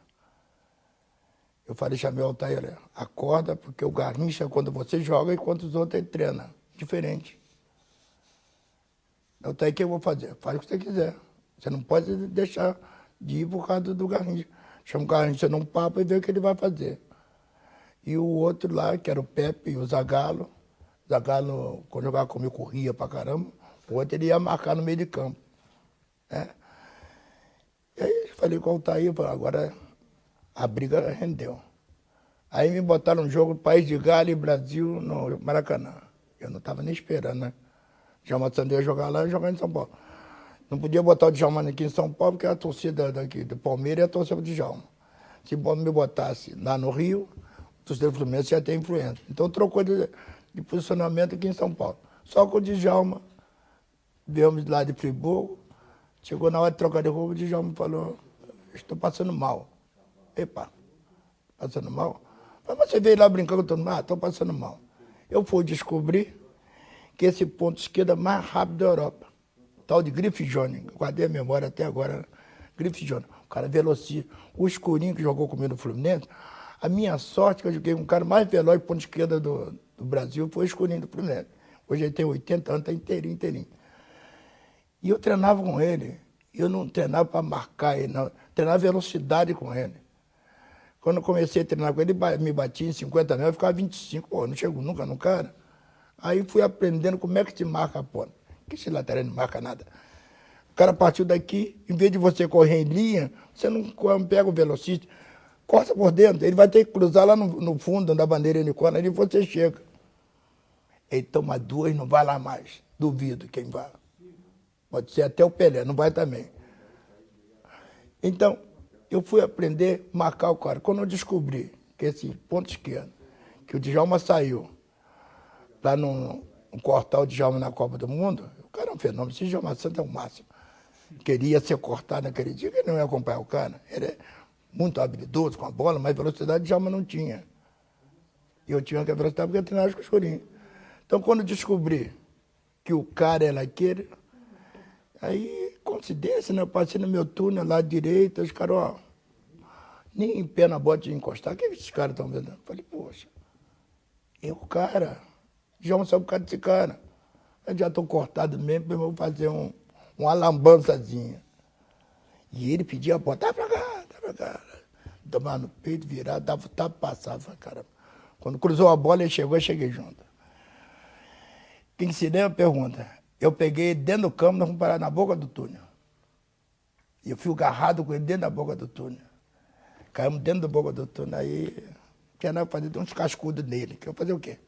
Eu falei, chamei o Altair, olha, acorda, porque o Garrincha, quando você joga, enquanto os outros ele treina. Diferente. Altair, o que eu vou fazer? Faz o que você quiser. Você não pode deixar de ir por causa do Garrincha. Chama o Garrincha num papo e vê o que ele vai fazer. E o outro lá, que era o Pepe e o Zagallo, quando jogava comigo, corria pra caramba. O outro ele ia marcar no meio de campo. Né? E aí falei com o Altair, falei, agora a briga rendeu. Aí me botaram no jogo País de Gales e Brasil no Maracanã. Eu não estava nem esperando, né? Djalma Santos ia jogar lá e jogar em São Paulo. Não podia botar o Djalma aqui em São Paulo, porque a torcida daqui do Palmeiras ia torcer pro Djalma. Se me botasse lá no Rio, torcida do Fluminense já tem influência. Então trocou de posicionamento aqui em São Paulo. Só com o Djalma, viemos lá de Friburgo, chegou na hora de trocar de roupa, o Djalma falou, estou passando mal. Epa, passando mal? Mas você veio lá brincando com todo mundo? Ah, estou passando mal. Eu fui descobrir que esse ponto esquerdo é mais rápido da Europa. Tal de Griff Jones, guardei a memória até agora, Griff Jones. O cara velocista. O Escurinho que jogou comigo no Fluminense, a minha sorte que eu joguei com o cara mais veloz de ponto esquerda do Brasil foi o Escurinho do Fluminense. Hoje ele tem 80 anos, está inteirinho. E eu treinava com ele. Eu não treinava para marcar ele, não. Treinava velocidade com ele. Quando eu comecei a treinar com ele, ele me batia em 50 metros, eu ficava 25. Pô, não chego nunca no cara. Aí fui aprendendo como é que se marca a ponta. Que esse lateral não marca nada. O cara partiu daqui, em vez de você correr em linha, você não pega o velocista, corta por dentro. Ele vai ter que cruzar lá no fundo da bandeira unicórnio, aí você chega. Ele toma duas, não vai lá mais. Duvido quem vai. Pode ser até o Pelé, não vai também. Então, eu fui aprender a marcar o cara. Quando eu descobri que esse ponto esquerdo, que o Djalma saiu lá no cortar o Djalma na Copa do Mundo, o cara é um fenômeno. Esse Djalma Santos é o máximo. Queria ser cortado naquele dia, que ele não ia acompanhar o cara. Ele é muito habilidoso com a bola, mas velocidade o Djalma não tinha. E eu tinha que a velocidade porque eu treinava com o Escurinho. Então, quando eu descobri que o cara era aquele, aí, coincidência, né? Eu passei no meu túnel lá direito, os caras, ó, nem em pé na bola de encostar. O que esses caras estão vendo? Eu falei, poxa, eu, cara, já não sabe o cara desse cara. Eu já estou cortado mesmo, eu vou fazer uma lambançazinha. E ele pedia a bola, tá pra cá. Tomava no peito, virava, dava o tapa, passava, cara. Quando cruzou a bola, ele chegou, eu cheguei junto. Quem se lembra, pergunta. Eu peguei ele dentro do campo, nós fomos parar na boca do túnel. E eu fui agarrado com ele dentro da boca do túnel. Caímos dentro da boca do túnel, aí tinha nada pra fazer, deu uns cascudos nele. Que eu fazer o quê?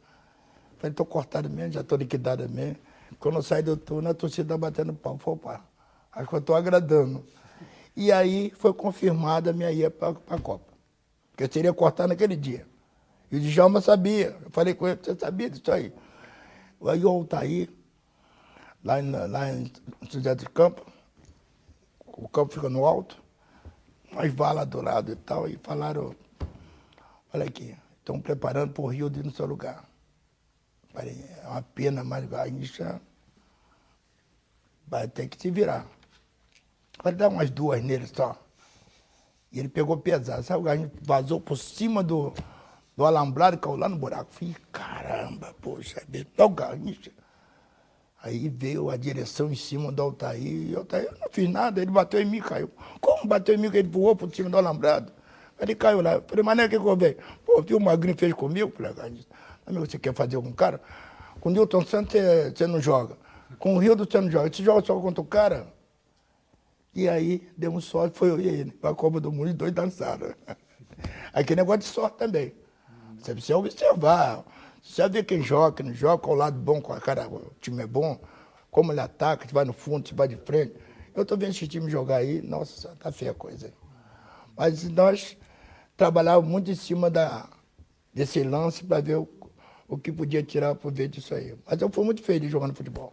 Falei, tô cortado mesmo, já tô liquidado mesmo. Quando eu saí do túnel, a torcida batendo pau. Falei, opa, acho que eu tô agradando. E aí foi confirmada a minha ida para a Copa. Porque eu teria cortado naquele dia. E o Djalma sabia. Eu falei com ele, você sabia disso aí? Aí o Altair, lá em José dos Campos, o campo fica no alto, umas valas do lado e tal, e falaram, olha aqui, estão preparando para o Rio de ir no seu lugar. Falei, é uma pena, mas a gente vai ter que se virar. Falei, dá umas duas nele só. E ele pegou pesado, sabe? A gente vazou por cima do alambrado e caiu lá no buraco. Falei, caramba, poxa, dá o garrincha. Aí veio a direção em cima do Altair, e o Altair, eu não fiz nada, ele bateu em mim e caiu. Como bateu em mim que ele voou por cima do alambrado? Ele caiu lá. Eu falei, mas não é que eu veio. Pô, viu o Magrinho fez comigo? Falei, amigo, você quer fazer com o cara? Com o Newton Santos você não joga. Com o Rildo você não joga. Você joga só contra o cara? E aí, demos sorte, foi eu e ele. Para a Copa do Mundo, os dois dançaram. Aquele negócio de sorte também. Você precisa observar. Você ver quem joga, quem não joga, qual o lado bom, qual cara, o time é bom, como ele ataca, se vai no fundo, se vai de frente. Eu estou vendo esse time jogar aí, nossa, tá feia a coisa. Mas nós trabalhávamos muito em cima desse lance para ver o que podia tirar proveito disso aí. Mas eu fui muito feliz jogando futebol.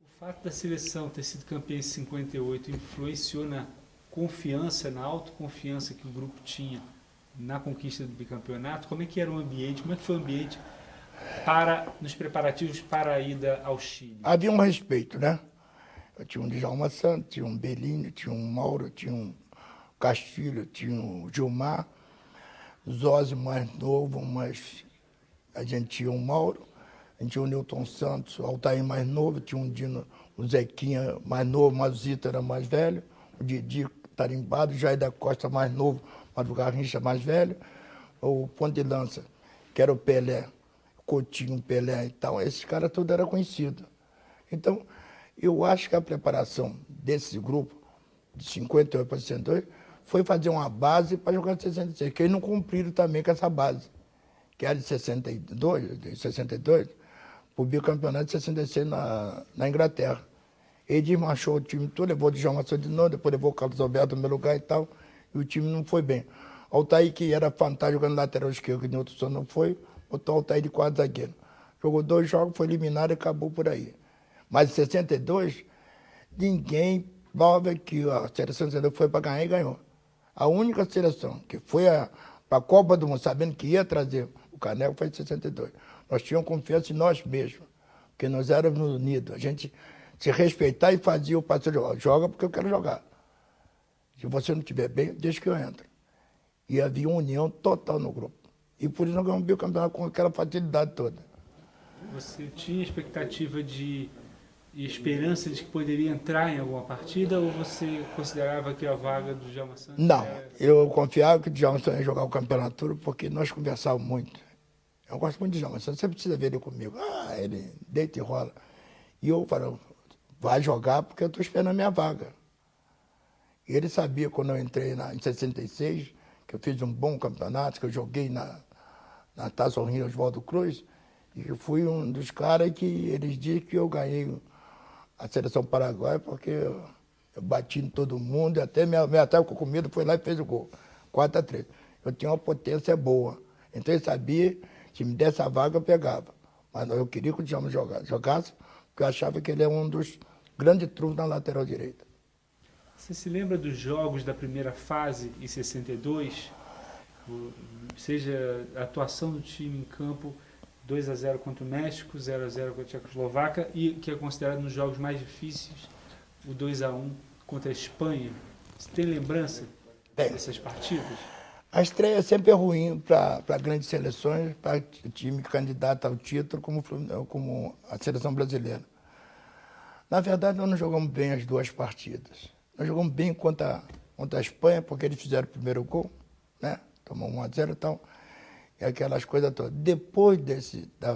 O fato da seleção ter sido campeã em 58 influenciou na confiança, na autoconfiança que o grupo tinha na conquista do bicampeonato? Como é que era o ambiente? Como é que foi o ambiente nos preparativos para a ida ao Chile? Havia um respeito, né? Eu tinha um Djalma Santos, tinha um Belinho, tinha um Mauro, tinha um Castilho, tinha um Gilmar, Zózio mais novo, mas a gente tinha um Mauro, a gente tinha o Newton Santos, o Altair mais novo, tinha um Dino, o Zequinha mais novo, mas o Zito era mais velho, o Didi tarimbado, o Jair da Costa mais novo, mas o Garrincha mais velho, o Ponte de Lança, que era o Pelé, o Coutinho, o Pelé e tal, esses caras todos eram conhecidos. Então, eu acho que a preparação desse grupo, de 58 para 62, foi fazer uma base para jogar de 66, que eles não cumpriram também com essa base, que era de 62, para o bicampeonato de 66 na Inglaterra. Ele desmanchou o time todo, levou o Djalma Santos de novo, depois levou o Carlos Alberto no meu lugar e tal, e o time não foi bem. Altair, que era fantástico jogando lateral esquerdo, que Nilton só não foi, botou Altair de 4 zagueiro. Jogou 2 jogos, foi eliminado e acabou por aí. Mas em 62, ninguém prova que a seleção brasileira foi para ganhar e ganhou. A única seleção que foi para a Copa do Mundo, sabendo que ia trazer o caneco, foi em 62. Nós tínhamos confiança em nós mesmos, porque nós éramos unidos. A gente se respeitar e fazia o parceiro jogar. Joga porque eu quero jogar. Se você não estiver bem, deixa que eu entro. E havia uma união total no grupo. E por isso nós ganhamos o bicampeonato com aquela facilidade toda. Você tinha expectativa e esperança de que poderia entrar em alguma partida ou você considerava que a vaga do Djalma Santos Não, era... eu confiava que o Djalma Santos ia jogar o campeonato todo porque nós conversávamos muito. Eu gosto muito de Djalma Santos, você precisa ver ele comigo. Ah, ele deita e rola. E eu falei, vai jogar porque eu estou esperando a minha vaga. E ele sabia quando eu entrei em 66, que eu fiz um bom campeonato, que eu joguei na Taça Rio Oswaldo Cruz, e eu fui um dos caras que eles dizem que eu ganhei a seleção paraguaia porque eu bati em todo mundo, até minha ataque com medo foi lá e fez o gol. 4-3. Eu tinha uma potência boa. Então ele sabia que me desse a vaga eu pegava. Mas eu queria que o Djalma jogasse, porque eu achava que ele é um dos grandes trunfos na lateral direita. Você se lembra dos jogos da primeira fase em 62? Seja a atuação do time em campo 2-0 contra o México, 0-0 contra a Tchecoslováquia e que é considerado um dos jogos mais difíceis, o 2-1 contra a Espanha. Você tem lembrança dessas partidas? A estreia sempre é ruim para grandes seleções, para o time candidato ao título, como a seleção brasileira. Na verdade, nós não jogamos bem as 2 partidas. Nós jogamos bem contra a Espanha, porque eles fizeram o primeiro gol, né? Tomou 1-0 e tal, e aquelas coisas todas. Depois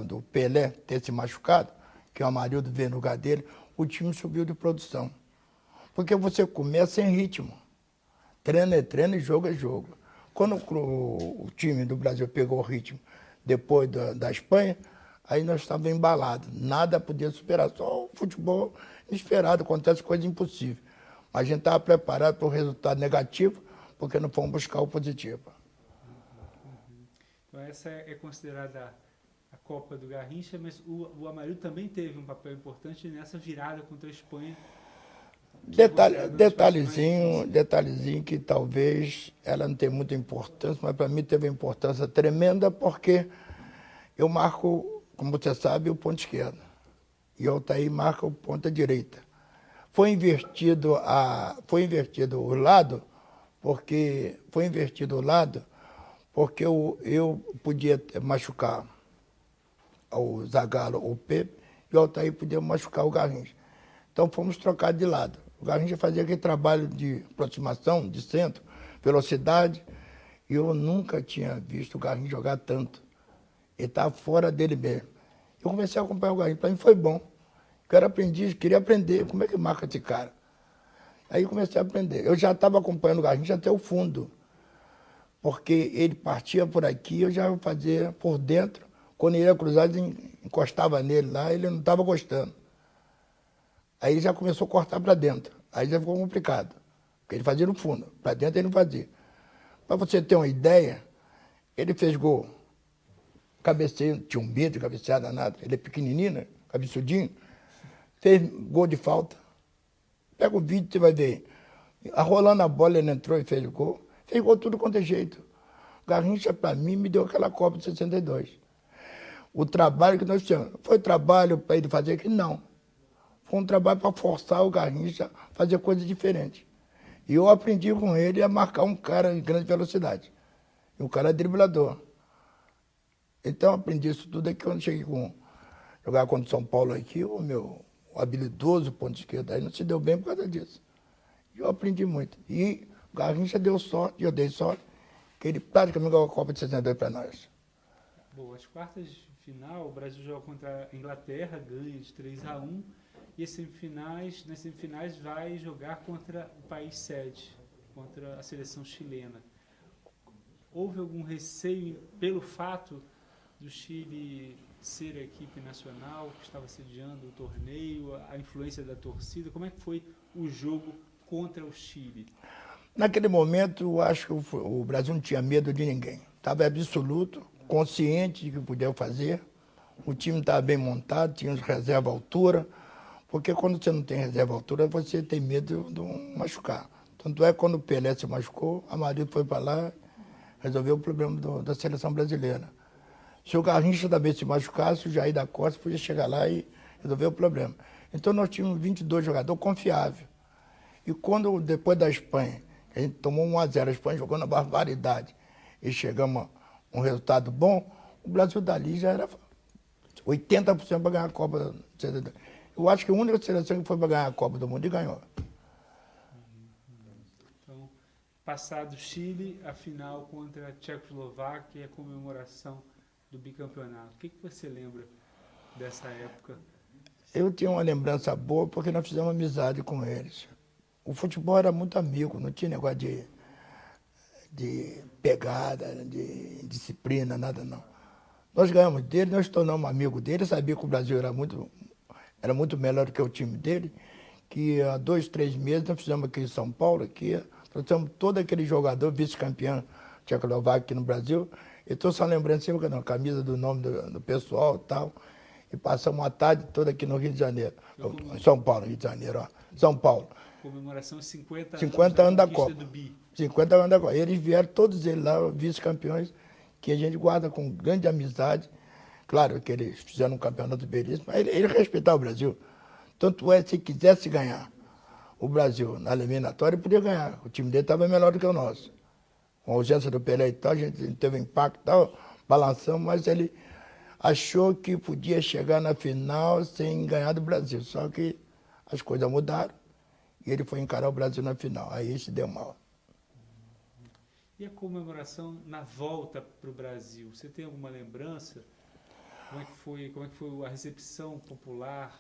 do Pelé ter se machucado, que o Amarildo veio no lugar dele, o time subiu de produção. Porque você começa sem ritmo. Treino é treino e jogo é jogo. Quando o time do Brasil pegou o ritmo depois da Espanha, aí nós estávamos embalados. Nada podia superar, só o futebol inesperado, acontece coisa impossível. Mas a gente estava preparado para o resultado negativo, porque não fomos buscar o positivo. Então essa é considerada a Copa do Garrincha, mas o Amarildo também teve um papel importante nessa virada contra a Espanha. Detalhezinho que talvez ela não tenha muita importância, mas para mim teve uma importância tremenda porque eu marco, como você sabe, o ponto esquerdo. E o Altair marca o ponta direita. Foi invertido o lado porque eu podia machucar o Zagallo ou o Pepe e o Altair podia machucar o Garrincha. Então fomos trocados de lado. O Garrincha fazia aquele trabalho de aproximação, de centro, velocidade, e eu nunca tinha visto o Garrincha jogar tanto. Ele estava fora dele mesmo. Eu comecei a acompanhar o Garrincha, para mim foi bom. Eu era aprendiz, queria aprender como é que marca esse cara. Aí eu comecei a aprender. Eu já estava acompanhando o Garrincha até o fundo, porque ele partia por aqui, eu já fazia por dentro. Quando ele ia cruzar, encostava nele lá, ele não estava gostando. Aí ele já começou a cortar para dentro. Aí já ficou complicado, porque ele fazia no fundo, para dentro ele não fazia. Para você ter uma ideia, ele fez gol. Cabeceio, tinha um medo de cabeceada, nada. Ele é pequenininho, né? Cabeçudinho. Fez gol de falta. Pega o vídeo, você vai ver. Rolando a bola, ele entrou e fez o gol. Fez gol tudo quanto é jeito. Garrincha, para mim, me deu aquela Copa de 62. O trabalho que nós tínhamos, foi trabalho para ele fazer aqui? Não. Foi um trabalho para forçar o Garrincha a fazer coisas diferentes. E eu aprendi com ele a marcar um cara em grande velocidade. E o cara é driblador. Então, eu aprendi isso tudo aqui quando cheguei jogar contra o São Paulo aqui, o meu habilidoso ponto esquerdo aí não se deu bem por causa disso. E eu aprendi muito. E o Garrincha deu sorte, eu dei sorte, que ele praticamente ganhou a Copa de 62 para nós. Bom, as quartas de final, o Brasil joga contra a Inglaterra, ganha de 3-1, e nas semifinais vai jogar contra o país sede, contra a seleção chilena. Houve algum receio pelo fato do Chile ser a equipe nacional que estava sediando o torneio, a influência da torcida? Como é que foi o jogo contra o Chile? Naquele momento, eu acho que o Brasil não tinha medo de ninguém. Estava absoluto, consciente de que podia fazer. O time estava bem montado, tinha os reserva à altura. Porque quando você não tem reserva à altura, você tem medo de machucar. Tanto é que quando o Pelé se machucou, a Maria foi para lá e resolveu o problema da seleção brasileira. Se o Garrincha também se machucasse, o Jair da Costa podia chegar lá e resolver o problema. Então nós tínhamos 22 jogadores confiáveis. E quando, depois da Espanha, a gente tomou 1-0, a Espanha jogou na barbaridade, e chegamos a um resultado bom, o Brasil dali já era 80% para ganhar a Copa. Eu acho que a única seleção que foi para ganhar a Copa do Mundo e ganhou. Então, passado o Chile, a final contra a Tchecoslováquia e a comemoração do bicampeonato. O que você lembra dessa época? Eu tinha uma lembrança boa porque nós fizemos amizade com eles. O futebol era muito amigo, não tinha negócio de pegada, de disciplina, nada não. Nós ganhamos dele, nós tornamos amigos dele, sabia que o Brasil era muito melhor do que o time dele, que há 2, 3 meses nós fizemos aqui em São Paulo, aqui, trouxemos todo aquele jogador vice-campeão tchecoslovaco aqui no Brasil, e trouxe uma lembrança, não, camisa do nome do pessoal e tal, e passamos a tarde toda aqui no Rio de Janeiro, em São Paulo, Rio de Janeiro, ó, São Paulo. Comemoração de 50 anos da Copa. Do Bi. 50 anos da Copa. Eles vieram, todos eles lá, vice-campeões, que a gente guarda com grande amizade. Claro que eles fizeram um campeonato belíssimo, mas eles respeitaram o Brasil. Tanto é, se quisesse ganhar o Brasil na eliminatória, ele podia ganhar. O time dele estava melhor do que o nosso. Com a ausência do Pelé e tal, a gente teve impacto e tal, balançamos, mas ele achou que podia chegar na final sem ganhar do Brasil. Só que as coisas mudaram. E ele foi encarar o Brasil na final. Aí se deu mal. E a comemoração na volta para o Brasil? Você tem alguma lembrança? Como é que foi a recepção popular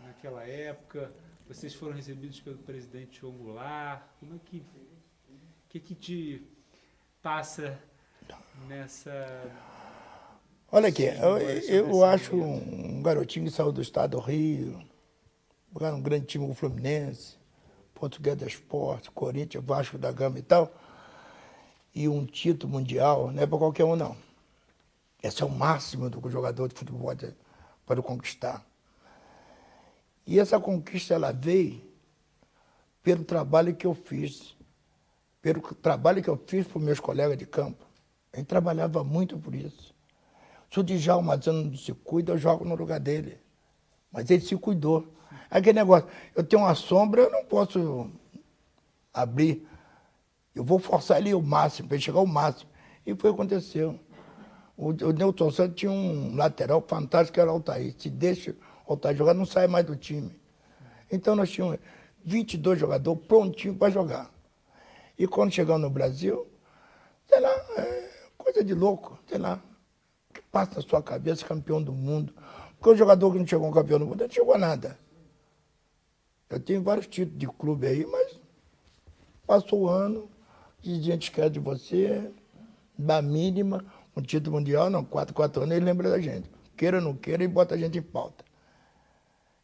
naquela época? Vocês foram recebidos pelo presidente João Goulart? Como é que te passa nessa... Olha aqui, eu acho um garotinho que saiu do estado do Rio, um grande time, o Fluminense, Português da Esporte, Corinthians, Vasco da Gama e tal, e um título mundial não é para qualquer um, não. Esse é o máximo do que o jogador de futebol pode conquistar. E essa conquista, ela veio pelo trabalho que eu fiz, para os meus colegas de campo. A gente trabalhava muito por isso. Se o Djalma não se cuida, eu jogo no lugar dele. Mas ele se cuidou. Aquele negócio, eu tenho uma sombra, eu não posso abrir. Eu vou forçar ele ao máximo, para ele chegar ao máximo. E foi o que aconteceu. O Newton Santos tinha um lateral fantástico, que era o Altair. Se deixa o Altair jogar, não sai mais do time. Então nós tínhamos 22 jogadores prontinhos para jogar. E quando chegamos no Brasil, sei lá, coisa de louco, sei lá. O que passa na sua cabeça, campeão do mundo? Porque o jogador que não chegou campeão do mundo, não chegou a nada. Eu tenho vários títulos de clube aí, mas passou o ano, a gente quer de você, da mínima, um título mundial, não, 4 anos, ele lembra da gente. Queira ou não queira, e bota a gente em pauta.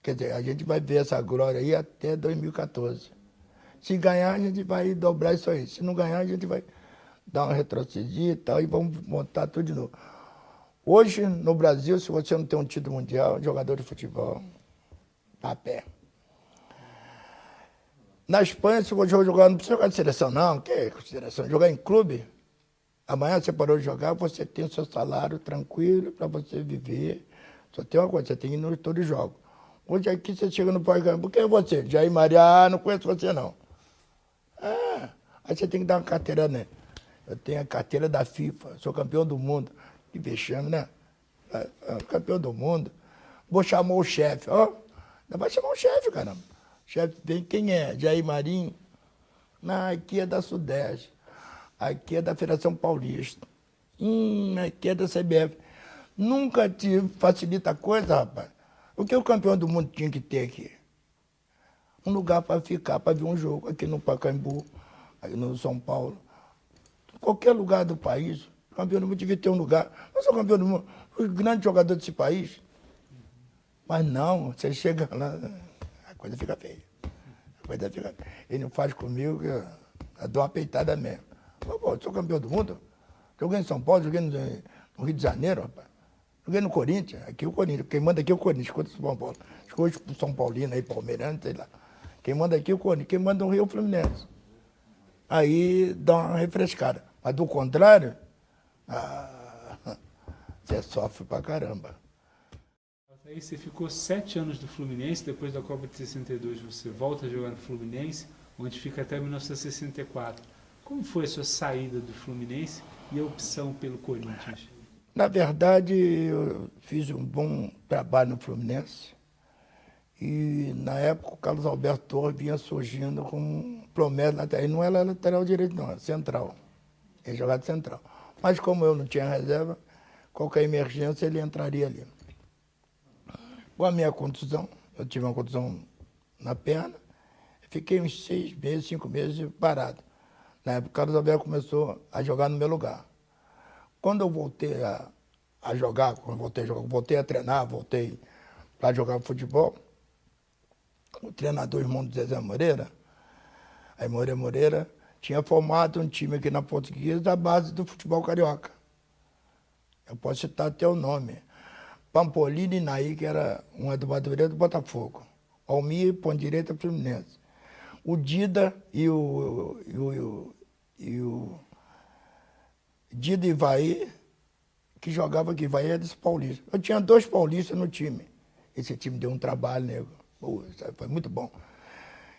Quer dizer, a gente vai ver essa glória aí até 2014. Se ganhar, a gente vai dobrar isso aí. Se não ganhar, a gente vai dar uma retrocedida e tal, e vamos montar tudo de novo. Hoje, no Brasil, se você não tem um título mundial, jogador de futebol, tá a pé. Na Espanha, se você jogar, não precisa jogar de seleção, não. Que é seleção? Jogar em clube. Amanhã você parou de jogar, você tem o seu salário tranquilo para você viver. Só tem uma coisa, você tem que ir no todo jogo. Hoje aqui você chega no país, por que é você? Jair Maria, não conheço você não. Aí você tem que dar uma carteira, né? Eu tenho a carteira da FIFA, sou campeão do mundo. Que vexame, né? Campeão do mundo. Vou chamar o chefe, ó. Não vai chamar o chefe, caramba. O chefe vem, quem é? Jair Marinho? Não, aqui é da Sudeste. Aqui é da Federação Paulista. Aqui é da CBF. Nunca te facilita a coisa, rapaz. O que o campeão do mundo tinha que ter aqui? Um lugar para ficar, para ver um jogo. Aqui no Pacaembu, aí no São Paulo. Qualquer lugar do país, o campeão do mundo devia ter um lugar. Não sou campeão do mundo, os grandes jogadores desse país. Mas não, você chega lá, a coisa fica feia. A coisa fica feia. Ele não faz comigo, Eu dou uma peitada mesmo. Pô, eu sou campeão do mundo. Joguei em São Paulo, joguei no Rio de Janeiro, rapaz. Joguei no Corinthians. Aqui é o Corinthians. Quem manda aqui é o Corinthians, contra o São Paulo. Hoje o São Paulino aí, Palmeirano, sei lá. Quem manda aqui é o Corinthians. Quem manda no Rio é o Fluminense. Aí dá uma refrescada. Mas do contrário, você sofre pra caramba. Aí você ficou 7 anos do Fluminense, depois da Copa de 62 você volta a jogar no Fluminense, onde fica até 1964. Como foi a sua saída do Fluminense e a opção pelo Corinthians? Na verdade, eu fiz um bom trabalho no Fluminense. E na época o Carlos Alberto Torres vinha surgindo com promessa lateral. Ele não era lateral direito, não, era central. Ele jogava de central. Mas como eu não tinha reserva, qualquer emergência ele entraria ali. Com a minha contusão, eu tive uma contusão na perna, fiquei uns 6 meses, 5 meses parado. Na época o Carlos Alberto começou a jogar no meu lugar. Quando eu voltei a jogar, voltei a treinar, voltei para jogar futebol, o treinador, irmão do Zezé Moreira, aí Moreira, tinha formado um time aqui na Portuguesa da base do futebol carioca. Eu posso citar até o nome. Pampolini e Naí, que era um é do Madureira do Botafogo. Almir, ponta direita, Fluminense. O Dida e o Dida e Ivaí, que jogava aqui. Ivaí é desse paulista. Eu tinha 2 paulistas no time. Esse time deu um trabalho, nego. Foi muito bom.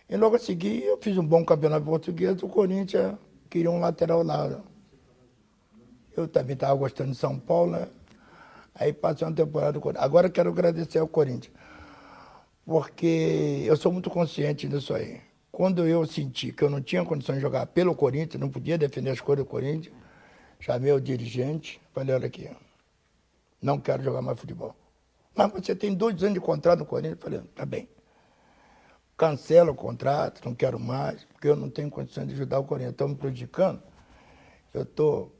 E logo a seguir, eu fiz um bom campeonato português. O Corinthians queria um lateral lá. Eu também estava gostando de São Paulo, né? Aí passei uma temporada do Corinthians. Agora quero agradecer ao Corinthians, porque eu sou muito consciente disso aí. Quando eu senti que eu não tinha condição de jogar pelo Corinthians, não podia defender as cores do Corinthians, chamei o dirigente, falei, olha aqui, não quero jogar mais futebol. Mas você tem 2 anos de contrato no Corinthians? Eu falei, tá bem. Cancela o contrato, não quero mais, porque eu não tenho condições de ajudar o Corinthians. Estão me prejudicando, eu estou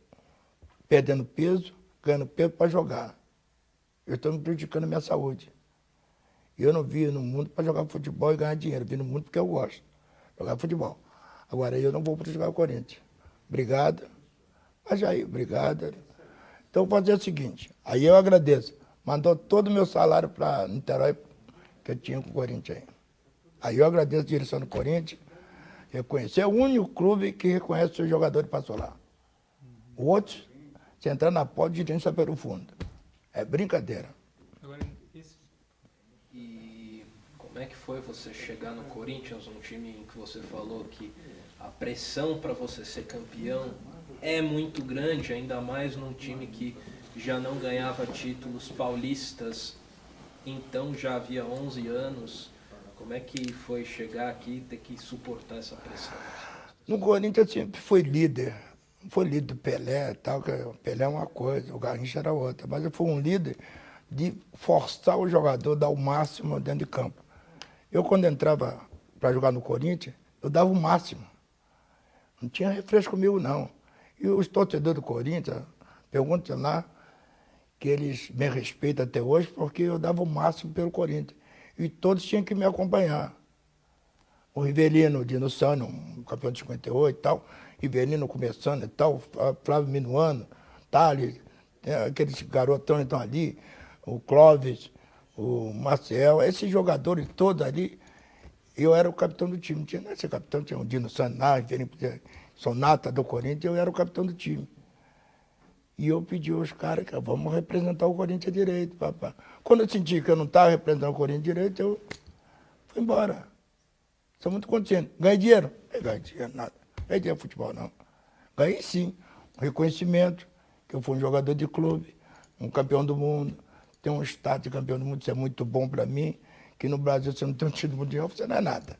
perdendo peso, ganhando peso para jogar. Eu estou me prejudicando a minha saúde. Eu não vim no mundo para jogar futebol e ganhar dinheiro. Eu vim no mundo porque eu gosto de jogar futebol. Agora eu não vou para jogar o Corinthians. Obrigado. Mas Jair, obrigado. Então eu vou fazer o seguinte, aí eu agradeço. Mandou todo o meu salário para Niterói, que eu tinha com o Corinthians aí. Aí eu agradeço a direção do Corinthians, reconhecer. É o único clube que reconhece o seu jogador que passou lá. O outro, se entrar na porta, o dirigente sai pelo fundo. É brincadeira. E como é que foi você chegar no Corinthians, um time em que você falou que a pressão para você ser campeão é muito grande, ainda mais num time que já não ganhava títulos paulistas, então já havia 11 anos. Como é que foi chegar aqui e ter que suportar essa pressão? No Corinthians eu sempre fui líder. Foi líder do Pelé, tal, que o Pelé é uma coisa, o Garrincha era outra. Mas eu fui um líder de forçar o jogador a dar o máximo dentro de campo. Eu, quando entrava para jogar no Corinthians, eu dava o máximo. Não tinha refresco comigo, não. E os torcedores do Corinthians, perguntam lá, que eles me respeitam até hoje, porque eu dava o máximo pelo Corinthians. E todos tinham que me acompanhar. O Rivelino, o Dino Sano, um campeão de 58 e tal, Rivelino começando e tal, Flávio Minuano, Thales, aqueles garotões que estão ali, o Clóvis, o Marcel, esses jogadores todos ali, eu era o capitão do time. Não tinha esse capitão, tinha o Dino Sano, Sonata do Corinthians, eu era o capitão do time. E eu pedi aos caras que vamos representar o Corinthians direito, papai. Quando eu senti que eu não estava representando o Corinthians direito, eu fui embora. Sou muito consciente. Ganhei dinheiro? Não ganhei dinheiro, nada. Não ganhei dinheiro futebol, não. Ganhei sim. Um reconhecimento, que eu fui um jogador de clube, um campeão do mundo. Tenho um status de campeão do mundo, isso é muito bom para mim. Que no Brasil você não tem um título mundial, você não é nada.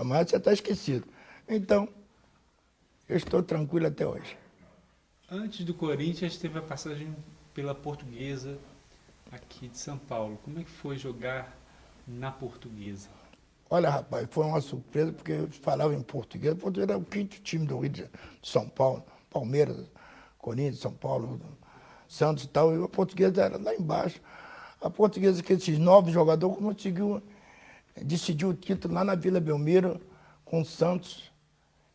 Mas você está esquecido. Então, eu estou tranquilo até hoje. Antes do Corinthians, teve a passagem pela Portuguesa aqui de São Paulo. Como é que foi jogar na Portuguesa? Olha, rapaz, foi uma surpresa, porque eu falava em português. O português era o 5º time do Rio de São Paulo. Palmeiras, Corinthians, São Paulo, Santos e tal. E a Portuguesa era lá embaixo. A Portuguesa, que esses 9 jogadores, conseguiu decidir o título lá na Vila Belmiro com o Santos.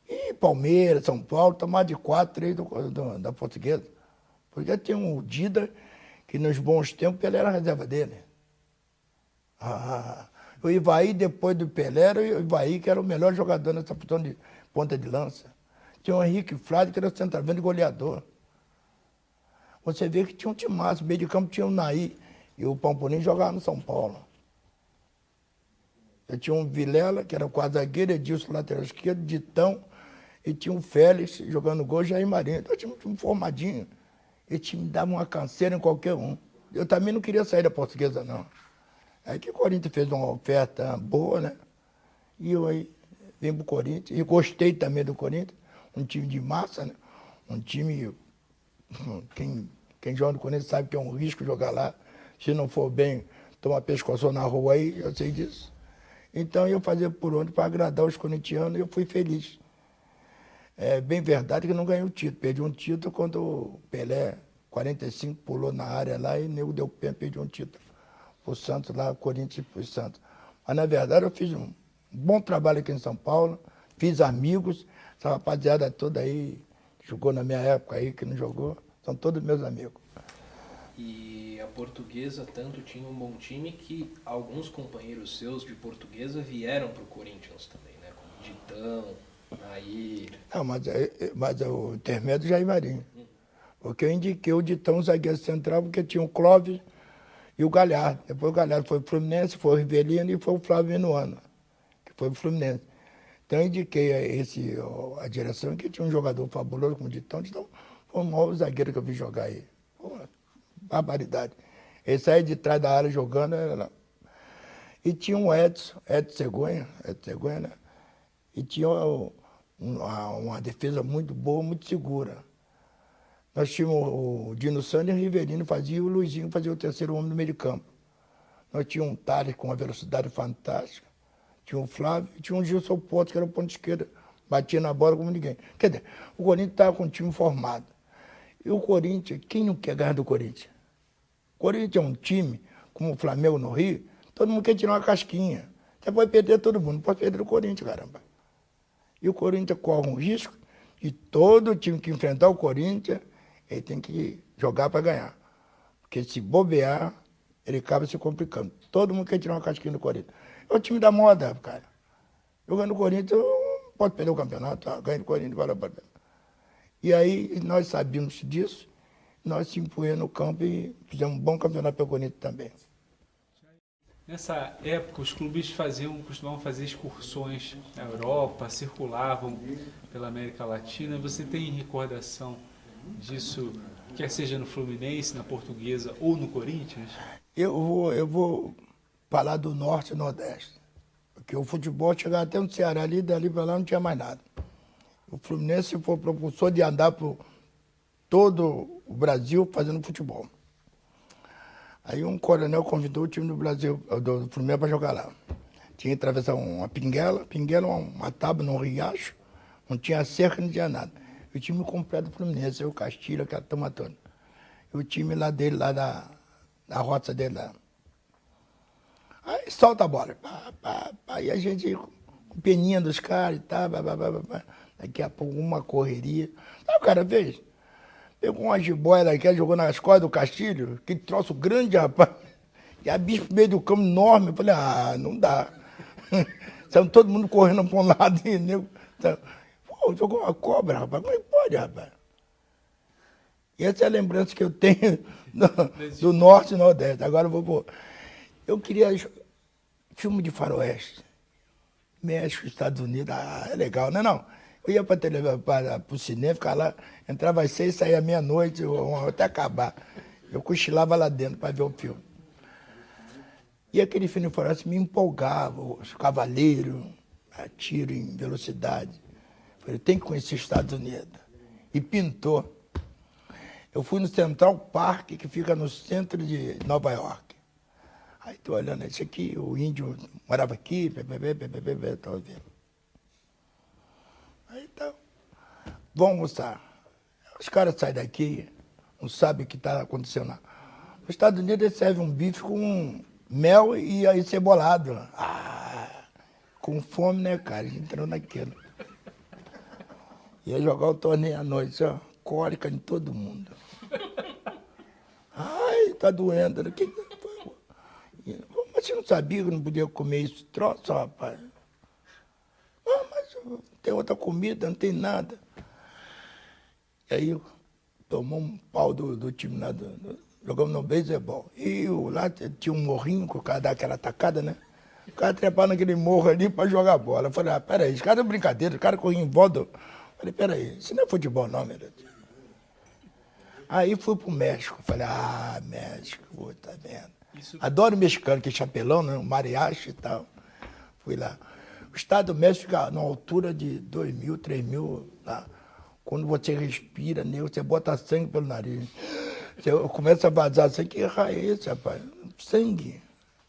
E Palmeiras, São Paulo, tomar de 4, 3 da Portuguesa. Porque tinha um Dida, que nos bons tempos ele era a reserva dele. O Ivaí, depois do Pelé, era o Ivaí que era o melhor jogador nessa posição de ponta de lança. Tinha o Henrique Flávio, que era centroavante e goleador. Você vê que tinha um timaço, meio de campo tinha o Naí e o Pampolim jogavam no São Paulo. Eu tinha um Vilela, que era o quadro zagueiro, Edilson, lateral esquerdo, Ditão, e tinha um Félix jogando gol, Jair Marinho. Então tinha um time formadinho. E time dava uma canseira em qualquer um. Eu também não queria sair da Portuguesa, não. Aí que o Corinthians fez uma oferta boa, né? E eu aí vim pro Corinthians. E gostei também do Corinthians. Um time de massa, né? Um time... Quem joga no Corinthians sabe que é um risco jogar lá. Se não for bem, toma pescoço na rua aí, eu sei disso. Então eu fazia por onde para agradar os corintianos e eu fui feliz. É bem verdade que eu não ganhei o título. Perdi um título quando o Pelé, 45, pulou na área lá e o nego deu pé, perdi um título. O Santos lá, o Corinthians e o Santos. Mas na verdade eu fiz um bom trabalho aqui em São Paulo, fiz amigos, essa rapaziada toda aí, que jogou na minha época aí, que não jogou, são todos meus amigos. E a Portuguesa tanto tinha um bom time que alguns companheiros seus de Portuguesa vieram para o Corinthians também, né? Como Ditão, Nair. Não, mas o intermédio já é Marinho. Porque eu indiquei o Ditão, zagueiro central, porque tinha o Clóvis e o Galhardo. Depois o Galhardo foi pro Fluminense, foi o Rivelino e foi o Flávio Minuano, que foi pro Fluminense. Então eu indiquei a direção que tinha um jogador fabuloso como o Ditão. Então foi o maior zagueiro que eu vi jogar aí. Pô, barbaridade. Ele saía de trás da área jogando. E tinha um Edson Cegonha, né? E tinha uma defesa muito boa, muito segura. Nós tínhamos o Dino Sanders e o Rivelino fazia, e o Luizinho fazia o terceiro homem no meio de campo. Nós tínhamos um Thales com uma velocidade fantástica, tinha o Flávio e tinha um Gilson Porto, que era o ponto esquerdo, batia na bola como ninguém. Quer dizer, o Corinthians estava com um time formado. E o Corinthians, quem não quer ganhar do Corinthians? O Corinthians é um time, como o Flamengo no Rio, todo mundo quer tirar uma casquinha. Você pode perder todo mundo, não pode perder o Corinthians, caramba. E o Corinthians corre um risco de todo time que enfrentar o Corinthians, ele tem que jogar para ganhar. Porque se bobear, ele acaba se complicando. Todo mundo quer tirar uma casquinha do Corinthians. É o time da moda, cara. Jogando no Corinthians, pode perder o campeonato, ganha do Corinthians, vai lá para dentro. E aí nós sabíamos disso, nós se impomos no campo e fizemos um bom campeonato para o Corinthians também. Nessa época, os clubes costumavam fazer excursões na Europa, circulavam pela América Latina. Você tem recordação disso, quer seja no Fluminense, na Portuguesa ou no Corinthians? Eu vou falar do Norte e Nordeste. Porque o futebol chegava até no Ceará ali, dali para lá não tinha mais nada. O Fluminense foi propulsor de andar por todo o Brasil fazendo futebol. Aí um coronel convidou o time do Brasil, do Fluminense, para jogar lá. Tinha que atravessar uma pinguela, uma tábua num riacho, não tinha cerca, não tinha nada. E o time completo do Fluminense, o Castilho, aquela turma toda. E o time lá dele, lá da rota dele lá. Aí solta a bola. Aí a gente, com peninha dos caras e tal, daqui a pouco uma correria. Aí o cara fez. Pegou uma jiboia daqui, jogou nas costas do Castilho, que troço grande, rapaz. E a bicho no meio do campo enorme. Eu falei, não dá. Saiu todo mundo correndo para um lado. E nego, pô, jogou uma cobra, rapaz. Como é que pode, rapaz? E essa é a lembrança que eu tenho do Norte e Nordeste. Agora eu vou pôr. Eu queria filme de faroeste. México, Estados Unidos, é legal, não é não? Eu ia para o cinema, ficava lá, entrava às 6, saía meia-noite, até acabar. Eu cochilava lá dentro para ver o filme. E aquele filme de faroeste me empolgava, os cavaleiros, tiro em velocidade. Eu falei, tem que conhecer os Estados Unidos. E pintou. Eu fui no Central Park, que fica no centro de Nova York. Aí estou olhando, esse aqui, o índio morava aqui, estou vendo. Aí então, vamos almoçar. Os caras saem daqui, não sabem o que está acontecendo lá. Nos Estados Unidos eles servem um bife com mel e aí cebolado. Com fome, né, cara? A gente entrou naquilo. Ia jogar o torneio à noite, ó, cólica em todo mundo. Ai, tá doendo. Mas você não sabia que não podia comer esse troço, rapaz? Ah, mas tem outra comida, não tem nada. E aí tomou um pau do time lá, jogamos no beisebol. E lá tinha um morrinho que o cara dá aquela tacada, né? O cara trepava naquele morro ali pra jogar bola. Eu falei, ah, peraí, esse cara é brincadeira, o cara corria em volta. Eu falei, peraí, isso não é futebol não, meu Deus. Aí fui pro México. Falei, ah, México, puta merda. Adoro mexicano, que é chapelão, né? Mariachi e tal. Fui lá. O estado do México fica numa altura de 2.000, 3.000 lá. Quando você respira, né, você bota sangue pelo nariz. Você começa a vazar sangue. Que raio é esse, rapaz? Sangue.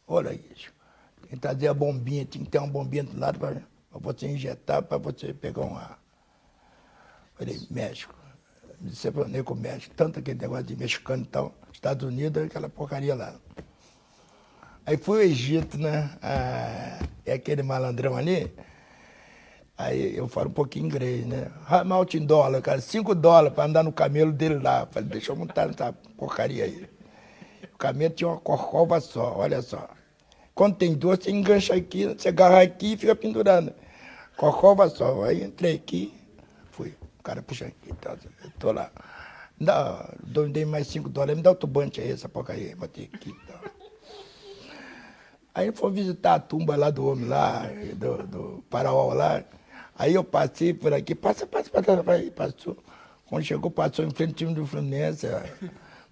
Olha isso. Tem que trazer a bombinha, tem que ter uma bombinha do lado para você injetar, para você pegar um ar. Falei, México. Me decepcionei com o México. Tanto aquele negócio de mexicano e tal. Estados Unidos, aquela porcaria lá. Aí fui ao Egito, né? É aquele malandrão ali. Aí eu falo um pouquinho inglês, né? Ramalto em dólar, cara, $5 para andar no camelo dele lá. Falei, deixa eu montar nessa porcaria aí. O camelo tinha uma corcova só, olha só. Quando tem duas, você engancha aqui, você agarra aqui e fica pendurando. Corcova só. Aí entrei aqui, fui. O cara puxa aqui, tá, eu tô lá. Dei mais $5, me dá o turbante aí, essa porcaria aí, botei aqui e tal. Aí foi visitar a tumba lá do homem lá, do faraó lá. Aí eu passei por aqui, passou. Quando chegou, passou em frente ao time do Fluminense.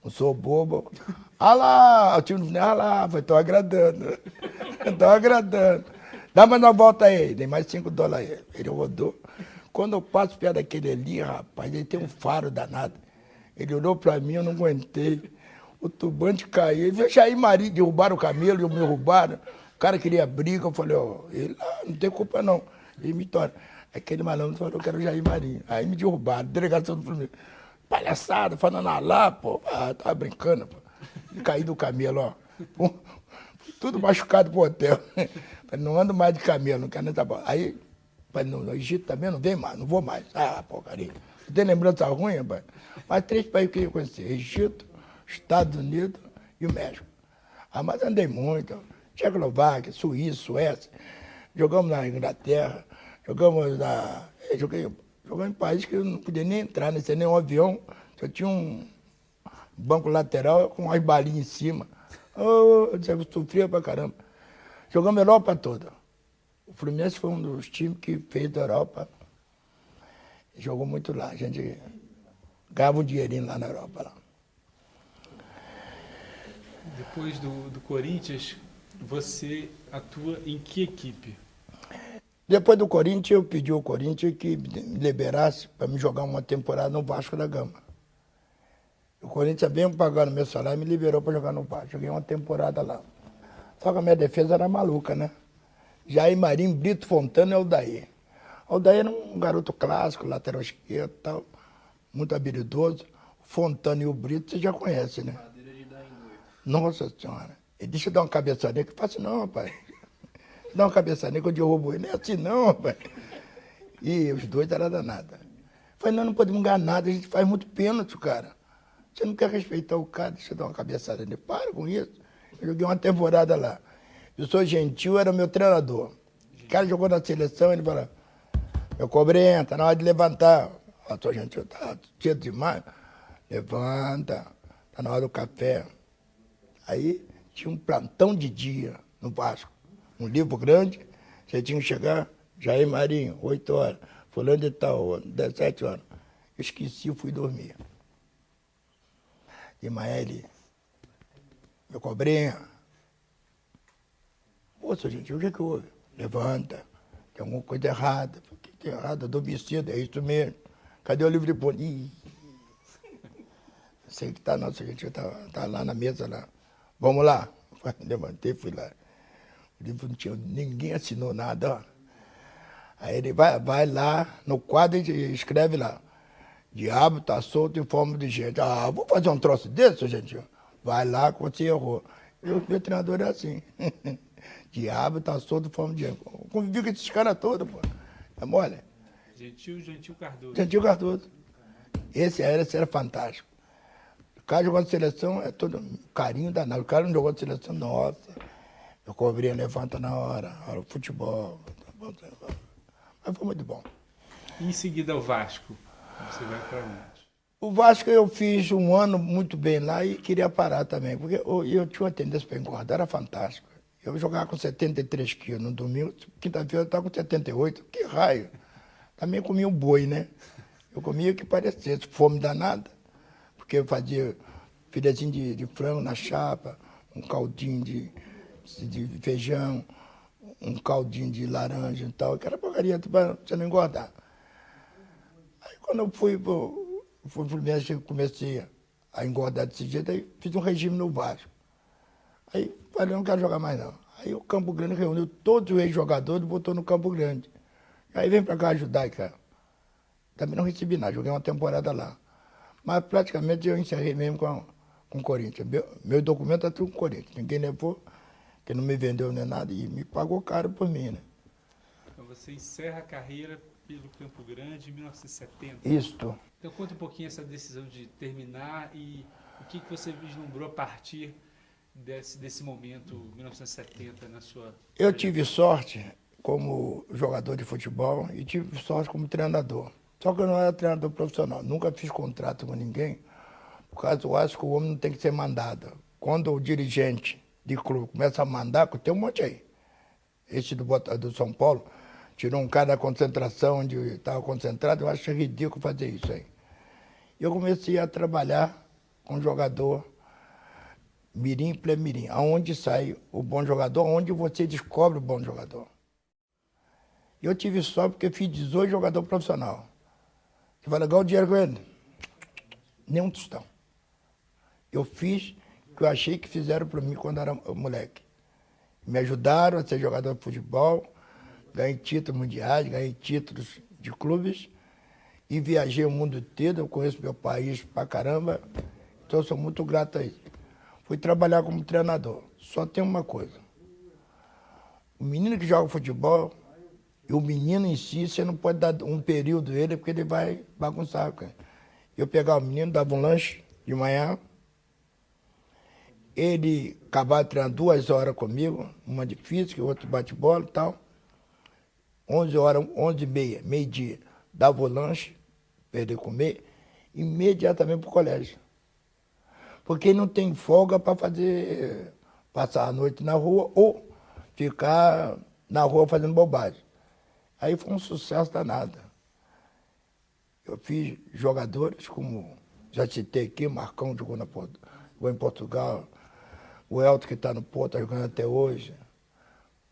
Não sou bobo. Ah lá, o time do Fluminense, ah lá, tô agradando. Tô agradando. Dá mais uma volta aí, dei mais $5 aí. Ele rodou. Quando eu passo perto daquele ali, rapaz, ele tem um faro danado. Ele olhou pra mim, eu não aguentei. O turbante caiu. Ele veio Jair Marinho, derrubaram o camelo e me derrubaram. O cara queria briga, eu falei, ó, ele não tem culpa não. Ele me torna. Aquele malandro falou que era o Jair Marinho. Aí me derrubaram, delegação do Fluminense. Palhaçada, falando lá, pô. Ah, tava brincando, pô. E caí do camelo, ó. Pô, tudo machucado pro hotel. Falei, não ando mais de camelo, não quero nem trabalhar. Aí, falei, no Egito também não vem mais, não vou mais. Ah, porcaria. Você tem lembrança ruim, rapaz? Mas 3 países que eu queria conhecer. Egito, Estados Unidos e o México. Ah, mas andei muito. Tchecoslováquia, Suíça, Suécia. Jogamos na Inglaterra, jogamos na... Jogamos em países que eu não podia nem entrar, nem ser nem um avião. Só tinha um banco lateral com umas balinhas em cima. Oh, eu sofria pra caramba. Jogamos a Europa toda. O Fluminense foi um dos times que fez da Europa. Jogou muito lá. A gente ganhava um dinheirinho lá na Europa. Lá. Depois do Corinthians, você atua em que equipe? Depois do Corinthians, eu pedi ao Corinthians que me liberasse para me jogar uma temporada no Vasco da Gama. O Corinthians, bem pagando meu salário, me liberou para jogar no Vasco. Joguei uma temporada lá. Só que a minha defesa era maluca, né? Jair Marinho, Brito Fontana e Aldair. Aldair era um garoto clássico, lateral esquerdo e tal, muito habilidoso. O Fontana e o Brito, você já conhece, né? Nossa Senhora. Ele deixa eu dar uma cabeçadinha, que eu faço não, rapaz. Dá uma cabeçadinha que eu derrubo ele. Não é assim não, rapaz. E os dois eram danados. Falei, não podemos ganhar nada, a gente faz muito pênalti, cara. Você não quer respeitar o cara, deixa eu dar uma cabeçada nele. Para com isso. Eu joguei uma temporada lá. Eu sou Gentil, era meu treinador. O cara jogou na seleção, ele falou, meu cobrinha, tá na hora de levantar. Eu sou Gentil, tá cedo demais. Levanta, tá na hora do café. Aí tinha um plantão de dia no Vasco. Um livro grande, você tinha que chegar, Jair Marinho, 8 horas, fulano de tal, 17 horas. Eu esqueci, eu fui dormir. E Maeli, meu cobrinha. Poxa, gente, o que houve? Levanta, tem alguma coisa errada. O que tem errado? Adormecido, é isso mesmo. Cadê o livro de ponto? Sei que tá, nossa, gente, tá lá na mesa lá. Vamos lá. Levantei, fui lá. O livro não tinha, ninguém assinou nada, ó. Aí ele vai lá no quadro e escreve lá. Diabo tá solto em forma de gente. Ah, vou fazer um troço desse, gente. Vai lá que você errou. Meu treinador é assim. Diabo tá solto em forma de gente. Convivi com esses caras todos, pô. É mole. Gentil Cardoso. Gentil Cardoso. Esse era fantástico. O cara jogou na seleção, é todo um carinho danado. O cara não jogou na seleção, nossa. Eu cobria, levanta na hora futebol. Mas foi muito bom. E em seguida o Vasco. Você vai para onde? O Vasco eu fiz um ano muito bem lá e queria parar também, porque eu tinha uma tendência para engordar, era fantástico. Eu jogava com 73 quilos no domingo, quinta-feira eu estava com 78. Que raio! Também comia um boi, né? Eu comia o que parecesse, fome danada, porque eu fazia filezinho de frango na chapa, um caldinho de feijão, um caldinho de laranja e tal, que era porcaria para você não engordar. Aí quando eu fui pro Fluminense, eu comecei a engordar desse jeito, aí fiz um regime no Vasco. Aí falei, não quero jogar mais não. Aí o Campo Grande reuniu todos os ex-jogadores e botou no Campo Grande. Aí vem pra cá ajudar, cara. Também não recebi nada, joguei uma temporada lá. Mas praticamente eu encerrei mesmo com o Corinthians. Meu documento tá tudo com o Corinthians. Ninguém levou, que não me vendeu nem nada e me pagou caro por mim, né? Então você encerra a carreira pelo Campo Grande em 1970. Isto. Então conta um pouquinho essa decisão de terminar e o que você vislumbrou a partir desse momento, 1970, na sua... Eu tive sorte como jogador de futebol e tive sorte como treinador. Só que eu não era treinador profissional, nunca fiz contrato com ninguém, por causa eu acho que o homem não tem que ser mandado. Quando o dirigente de clube começa a mandar, tem um monte aí. Esse do São Paulo tirou um cara da concentração onde estava concentrado, eu acho ridículo fazer isso aí. Eu comecei a trabalhar com jogador mirim e pré-mirim, aonde sai o bom jogador, onde você descobre o bom jogador. Eu tive sorte porque fiz 18 jogador profissional. Você vai legar o dinheiro com ele? Nem um tostão. Eu fiz o que eu achei que fizeram para mim quando era moleque. Me ajudaram a ser jogador de futebol, ganhei títulos mundiais, ganhei títulos de clubes e viajei o mundo inteiro, eu conheço meu país pra caramba, então eu sou muito grato a isso. Fui trabalhar como treinador. Só tem uma coisa. O menino que joga futebol e o menino em si, você não pode dar um período ele, porque ele vai bagunçar. Cara. Eu pegava o menino, dava um lanche de manhã, ele acabava treinando 2 horas comigo, uma de física, outra de bate-bola e tal. 11 horas, 11h30, meio-dia, dava o lanche para ele comer, imediatamente para o colégio. Porque ele não tem folga para passar a noite na rua ou ficar na rua fazendo bobagem. Aí foi um sucesso danado. Eu fiz jogadores como, já citei aqui, Marcão jogou em Portugal, o Elton que está no Porto, está jogando até hoje,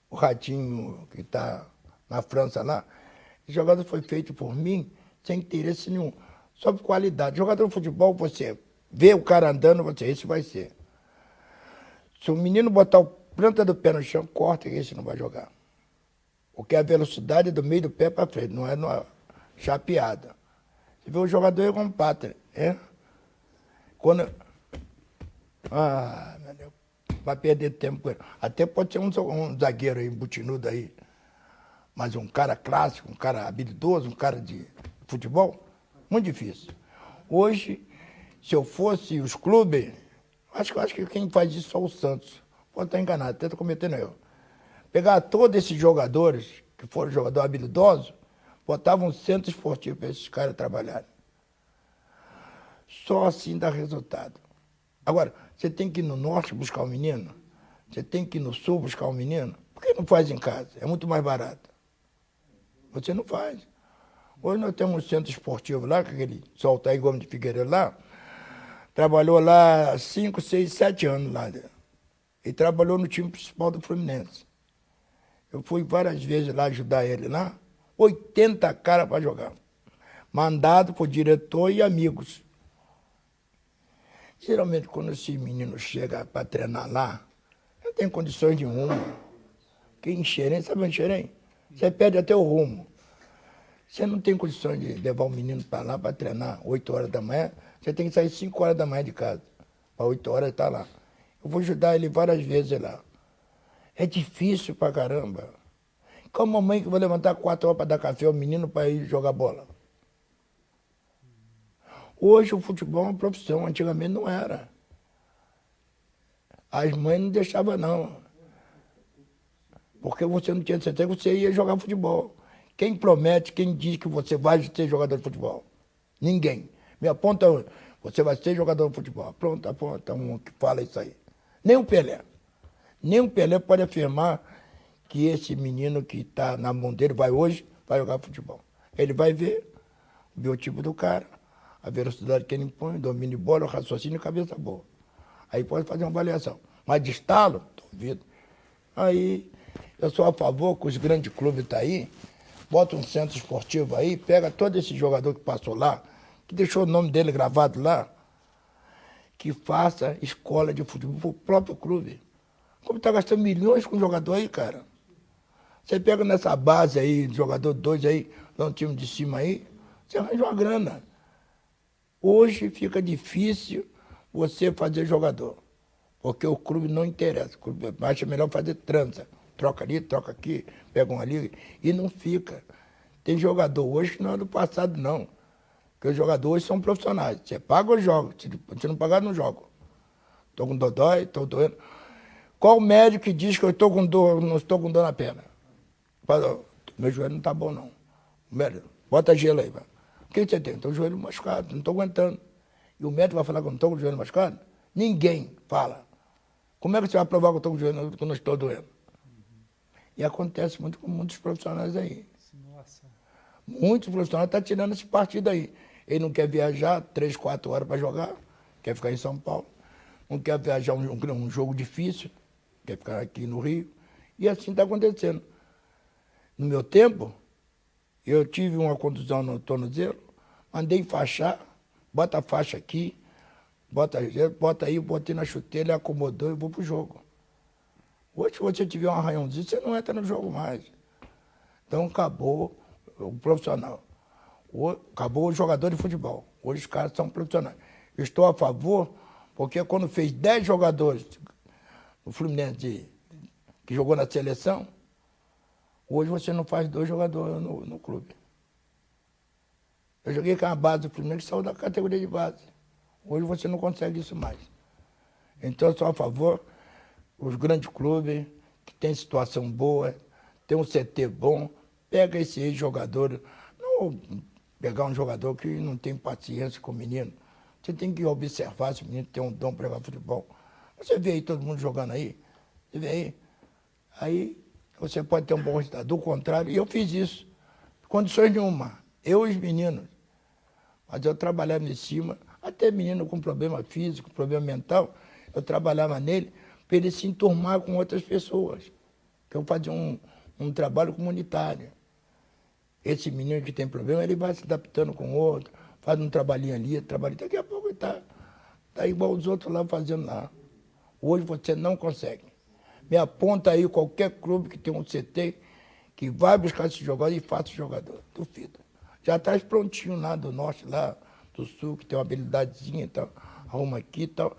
o Ratinho que está na França lá. Esse jogador foi feito por mim sem interesse nenhum, só por qualidade. Jogador de futebol, você vê o cara andando, esse vai ser. Se o menino botar a planta do pé no chão, corta e esse não vai jogar. Porque a velocidade é do meio do pé para frente, não é numa chapeada. Você vê o jogador é como pátria, é? Quando... Ah, meu Deus, vai perder tempo com ele. Até pode ser um zagueiro aí, butinudo aí, mas um cara clássico, um cara habilidoso, um cara de futebol, muito difícil. Hoje, se eu fosse os clubes, acho que quem faz isso é o Santos. Pode estar enganado, até estou cometendo erro. Pegar todos esses jogadores, que foram jogadores habilidosos, botavam um centro esportivo para esses caras trabalharem. Só assim dá resultado. Agora, você tem que ir no norte buscar o menino, você tem que ir no sul buscar o menino, por que não faz em casa? É muito mais barato. Você não faz. Hoje nós temos um centro esportivo lá, que aquele Soltair Gomes de Figueiredo lá, trabalhou lá 5, 6, 7 anos lá. E trabalhou no time principal do Fluminense. Eu fui várias vezes lá ajudar ele lá, 80 caras para jogar. Mandado por diretor e amigos. Geralmente, quando esse menino chega para treinar lá, não tem condições nenhuma. Porque em Xerém, sabe em Xerém? Você perde até o rumo. Você não tem condições de levar o menino para lá para treinar 8 horas da manhã, você tem que sair 5 horas da manhã de casa. Para 8 horas estar lá. Eu vou ajudar ele várias vezes lá. É difícil pra caramba. Como a mãe que vai levantar 4 horas para dar café ao menino para ir jogar bola? Hoje o futebol é uma profissão, antigamente não era. As mães não deixavam, não. Porque você não tinha certeza que você ia jogar futebol. Quem promete, quem diz que você vai ser jogador de futebol? Ninguém. Me aponta onde? Você vai ser jogador de futebol. Pronto, aponta um que fala isso aí. Nem o Pelé. Nem o Pelé pode afirmar que esse menino que está na mão dele vai hoje, vai jogar futebol. Ele vai ver o biotipo do cara, a velocidade que ele impõe, o domínio de bola, o raciocínio e cabeça boa. Aí pode fazer uma avaliação. Mas de estalo, duvido. Aí eu sou a favor que os grandes clubes estão aí, bota um centro esportivo aí, pega todo esse jogador que passou lá, que deixou o nome dele gravado lá, que faça escola de futebol para o próprio clube. Como está gastando milhões com jogador aí, cara? Você pega nessa base aí, jogador 2 aí, lá no time de cima aí, você arranja uma grana. Hoje fica difícil você fazer jogador, porque o clube não interessa. O clube acha melhor fazer trança. Troca ali, troca aqui, pega um ali, e não fica. Tem jogador hoje que não é do passado, não. Porque os jogadores são profissionais. Você paga, eu jogo. Se não pagar, não jogo. Estou com dodói, estou doendo. Qual médico que diz que eu estou com dor, não estou com dor na perna? Fala, meu joelho não está bom, não. Médico, bota gelo aí. Vai. O que você tem? Estou com o joelho machucado, não estou aguentando. E o médico vai falar que eu não estou com o joelho machucado? Ninguém fala. Como é que você vai provar que eu estou com o joelho que eu não estou doendo? E acontece muito com muitos profissionais aí. Nossa. Muitos profissionais estão tirando esse partido aí. Ele não quer viajar 3, 4 horas para jogar, quer ficar em São Paulo. Não quer viajar um jogo difícil, quer ficar aqui no Rio. E assim está acontecendo. No meu tempo, eu tive uma contusão no tornozelo, mandei enfaixar, bota a faixa aqui, bota aí, botei na chuteira, ele acomodou e vou pro jogo. Hoje, se você tiver um arranhãozinho, você não entra no jogo mais. Então, acabou o profissional. Acabou o jogador de futebol. Hoje os caras são profissionais. Eu estou a favor, porque quando fez 10 jogadores no Fluminense que jogou na seleção, hoje você não faz 2 jogadores no clube. Eu joguei com a base do Fluminense que saiu da categoria de base. Hoje você não consegue isso mais. Então, eu sou a favor, os grandes clubes, que têm situação boa, tem um CT bom, pega esse jogador, não pegar um jogador que não tem paciência com o menino. Você tem que observar se o menino tem um dom para jogar futebol. Você vê aí todo mundo jogando aí, você vê aí, aí você pode ter um bom resultado. Do contrário, e eu fiz isso, condições nenhuma, eu e os meninos. Mas eu trabalhava em cima, até menino com problema físico, problema mental, eu trabalhava nele para ele se enturmar com outras pessoas. Então eu fazia um trabalho comunitário. Esse menino que tem problema, ele vai se adaptando com o outro, faz um trabalhinho ali, daqui a pouco ele tá igual os outros lá fazendo lá. Hoje você não consegue. Me aponta aí qualquer clube que tem um CT que vai buscar esse jogador e faça esse jogador. Duvido. Já traz prontinho lá do norte, lá do sul, que tem uma habilidadezinha e tal, arruma aqui e tal.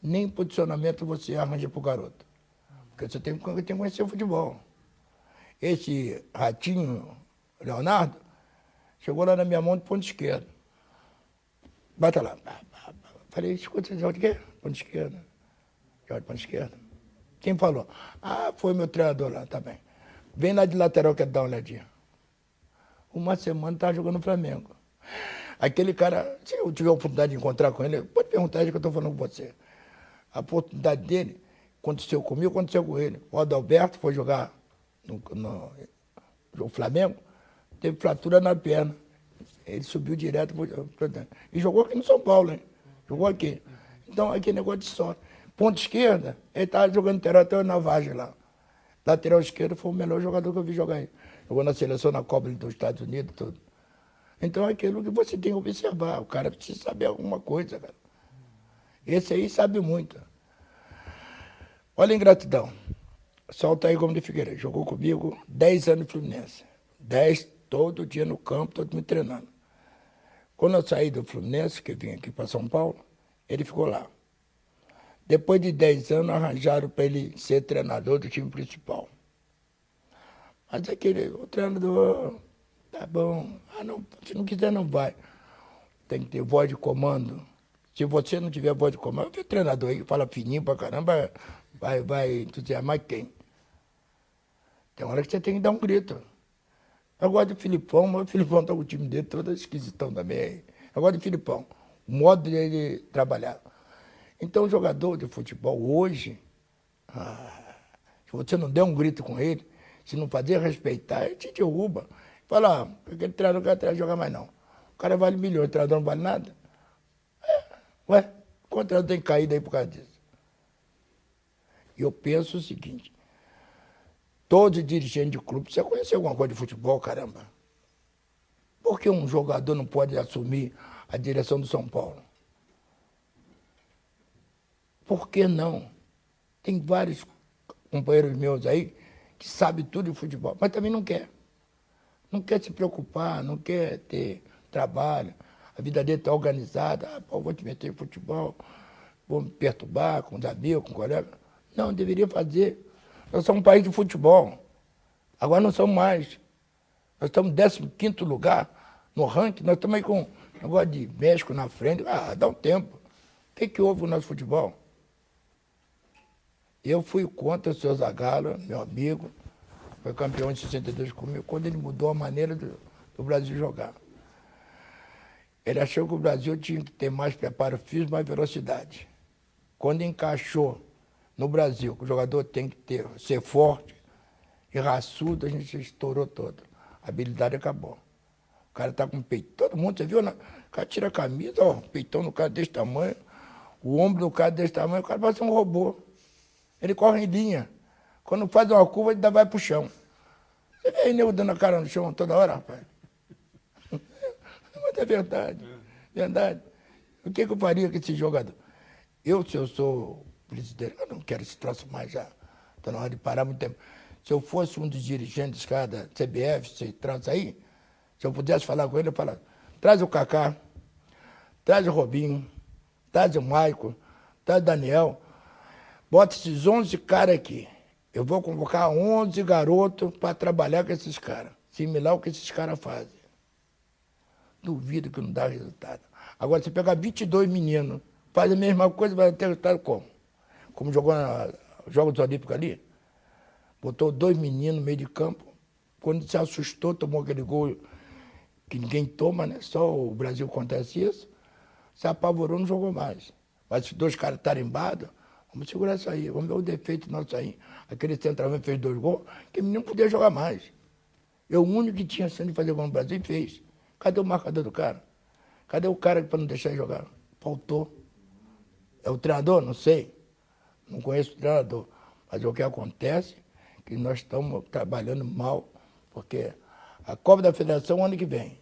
Nem posicionamento você arranja pro garoto. Porque você tem que conhecer o futebol. Esse ratinho, Leonardo, chegou lá na minha mão de ponta esquerda. Bata lá. Falei, escuta, você joga de quê? Ponta esquerda. Joga de ponta esquerda. Quem falou? Ah, foi meu treinador lá, tá bem. Vem lá de lateral, quer dar uma olhadinha. Uma semana estava jogando no Flamengo. Aquele cara, se eu tiver a oportunidade de encontrar com ele, pode perguntar ele que eu estou falando com você. A oportunidade dele aconteceu comigo, aconteceu com ele. O Adalberto foi jogar no Flamengo, teve fratura na perna. Ele subiu direto e jogou aqui no São Paulo, hein? Jogou aqui. Então, aquele negócio de sorte. Ponta esquerda, ele estava jogando lateral até na Vargem lá. Lateral esquerdo foi o melhor jogador que eu vi jogar aí. Jogou na seleção, na Copa dos Estados Unidos, tudo. Então, é aquilo que você tem que observar. O cara precisa saber alguma coisa, cara. Esse aí sabe muito. Olha a ingratidão. Solta aí como de Figueiredo. Jogou comigo 10 anos no Fluminense. 10 todo dia no campo, todo me treinando. Quando eu saí do Fluminense, que eu vim aqui para São Paulo, ele ficou lá. Depois de 10 anos, arranjaram para ele ser treinador do time principal. Mas o treinador, tá bom, não, se não quiser não vai. Tem que ter voz de comando. Se você não tiver voz de comando, tem treinador aí que fala fininho pra caramba, vai entusiasmar quem? Tem hora que você tem que dar um grito. Eu gosto do Filipão, mas o Filipão tá com o time dele todo esquisitão também. Eu gosto do Filipão, o modo dele trabalhar. Então, o jogador de futebol hoje, se você não der um grito com ele, se não fazer respeitar, ele te derruba. Fala, aquele treinador não quer jogar mais não. O cara vale milhões, o treinador não vale nada. Ué, quanto treinador tem caído aí por causa disso? E eu penso o seguinte, todo dirigente de clube, você conhece alguma coisa de futebol, caramba? Por que um jogador não pode assumir a direção do São Paulo? Por que não? Tem vários companheiros meus aí que sabem tudo de futebol, mas também não quer. Não quer se preocupar, não quer ter trabalho. A vida dele está organizada. Vou te meter em futebol, vou me perturbar com os amigos, com colegas. Não, deveria fazer. Nós somos um país de futebol. Agora não somos mais. Nós estamos em 15º lugar no ranking. Nós estamos aí com um negócio de México na frente. Dá um tempo. O que houve no nosso futebol? Eu fui contra o seu Zagallo, meu amigo, foi campeão em 62 comigo, quando ele mudou a maneira do Brasil jogar. Ele achou que o Brasil tinha que ter mais preparo físico, mais velocidade. Quando encaixou no Brasil, que o jogador tem que ser forte e raçudo, a gente estourou todo. A habilidade acabou. O cara tá com peito. Todo mundo, você viu? O cara tira a camisa, ó, o peitão do cara desse tamanho, o ombro do cara desse tamanho, o cara parece um robô. Ele corre em linha. Quando faz uma curva, ele ainda vai pro chão. Você vê aí nego dando a cara no chão toda hora, rapaz? Mas é verdade. Verdade. O que eu faria com esse jogador? Se eu sou presidente, eu não quero esse troço mais já. Está na hora de parar muito tempo. Se eu fosse um dos dirigentes da CBF, esse troço aí, se eu pudesse falar com ele, eu falaria, traz o Kaká, traz o Robinho, traz o Maicon, traz o Daniel, bota esses 11 caras aqui. Eu vou convocar 11 garotos para trabalhar com esses caras. Similar ao que esses caras fazem. Duvido que não dá resultado. Agora, você pegar 22 meninos, faz a mesma coisa, vai ter resultado como? Como jogou nos Jogos Olímpicos ali? Botou 2 meninos no meio de campo. Quando se assustou, tomou aquele gol que ninguém toma, né? Só o Brasil acontece isso. Se apavorou, não jogou mais. Mas se 2 caras tarimbados, vamos segurar isso aí, vamos ver o defeito nosso aí. Aquele centroavante fez 2 gols, que o menino não podia jogar mais. Eu, o único que tinha chance de fazer gol no Brasil, fez. Cadê o marcador do cara? Cadê o cara para não deixar ele jogar? Faltou. É o treinador? Não sei. Não conheço o treinador. Mas o que acontece é que nós estamos trabalhando mal, porque a Copa da Federação é o ano que vem.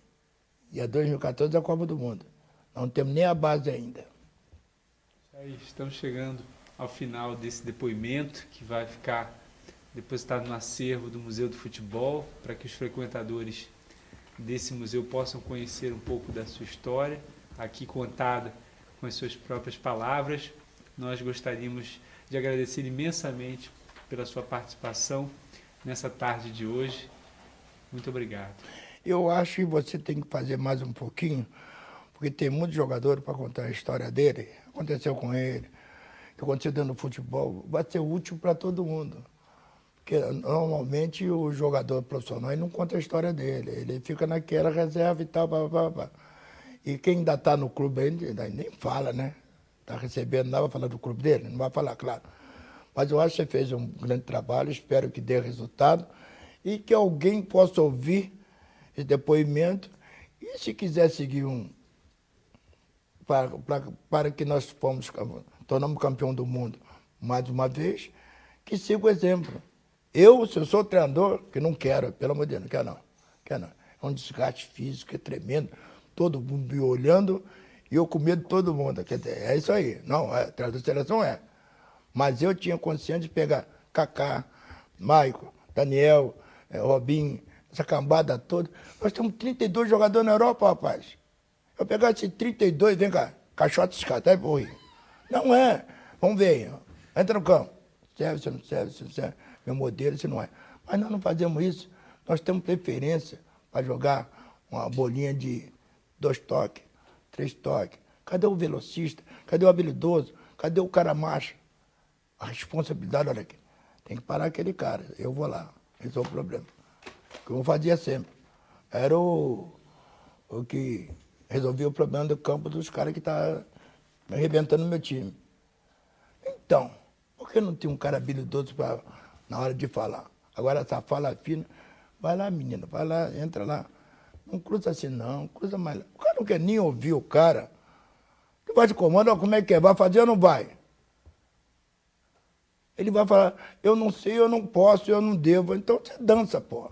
E a 2014 é a Copa do Mundo. Não temos nem a base ainda. Aí, estamos chegando ao final desse depoimento, que vai ficar depositado no acervo do Museu do Futebol, para que os frequentadores desse museu possam conhecer um pouco da sua história, aqui contada com as suas próprias palavras. Nós gostaríamos de agradecer imensamente pela sua participação nessa tarde de hoje. Muito obrigado. Eu acho que você tem que fazer mais um pouquinho, porque tem muitos jogadores para contar a história dele. Aconteceu com ele, que aconteceu dentro do futebol. Vai ser útil para todo mundo. Porque normalmente o jogador profissional não conta a história dele. Ele fica naquela reserva e tal, E quem ainda está no clube ainda nem fala, né? Está recebendo, não vai falar do clube dele? Não vai falar, claro. Mas eu acho que você fez um grande trabalho, espero que dê resultado e que alguém possa ouvir esse depoimento e se quiser seguir para que nós tornamos campeão do mundo mais uma vez, que siga o exemplo. Se eu sou treinador, que não quero, pelo amor de Deus, não quero não. Quero não. É um desgaste físico, é tremendo. Todo mundo me olhando e eu com medo de todo mundo. Quer dizer, é isso aí. Não, treinador de seleção é. Mas eu tinha consciência de pegar Kaká, Maicon, Daniel, Robinho, essa cambada toda. Nós temos 32 jogadores na Europa, rapaz. Eu pegar esses 32, vem cá, caixote esses caras, tá aí pro Rio. Não é. Vamos ver aí. Entra no campo. Serve, se não serve, se não serve. Meu modelo, se não é. Mas nós não fazemos isso. Nós temos preferência para jogar uma bolinha de 2 toques, 3 toques. Cadê o velocista? Cadê o habilidoso? Cadê o cara macho? A responsabilidade, olha aqui, tem que parar aquele cara. Eu vou lá, esse é o problema. O que eu fazia sempre. Era o que resolvia o problema do campo dos caras que estavam arrebentando o meu time. Então, por que não tinha um cara habilidoso na hora de falar? Agora essa fala fina, vai lá, menino, vai lá, entra lá. Não cruza assim não, cruza mais lá. O cara não quer nem ouvir o cara. Tu vai de comando, ó, como é que é? Vai fazer ou não vai? Ele vai falar, eu não sei, eu não posso, eu não devo. Então você dança, pô.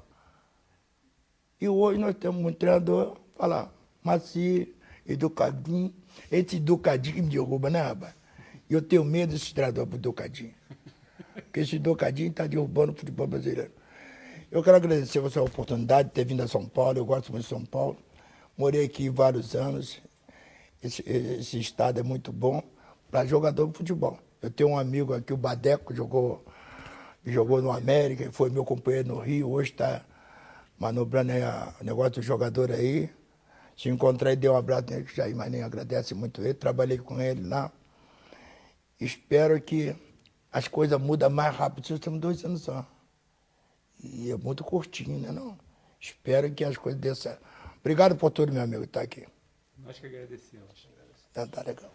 E hoje nós temos um treinador, fala, macio, educadinho. Esse educadinho me derruba, né, rapaz? E eu tenho medo desse treinador pro educadinho. Porque esse educadinho está derrubando o futebol brasileiro. Eu quero agradecer a você a oportunidade de ter vindo a São Paulo. Eu gosto muito de São Paulo. Morei aqui vários anos. Esse estado é muito bom para jogador de futebol. Eu tenho um amigo aqui, o Badeco, jogou no América, foi meu companheiro no Rio, hoje está manobrando o negócio do jogador aí. Se encontrei, dei um abraço nele, que Jair Marinho agradece muito ele. Trabalhei com ele lá. Espero que as coisas mudem mais rápido. Nós temos 2 anos só. E é muito curtinho, né? Não? Espero que as coisas dêem certo. Obrigado por tudo, meu amigo, estar aqui. Nós que agradecemos. Tá legal.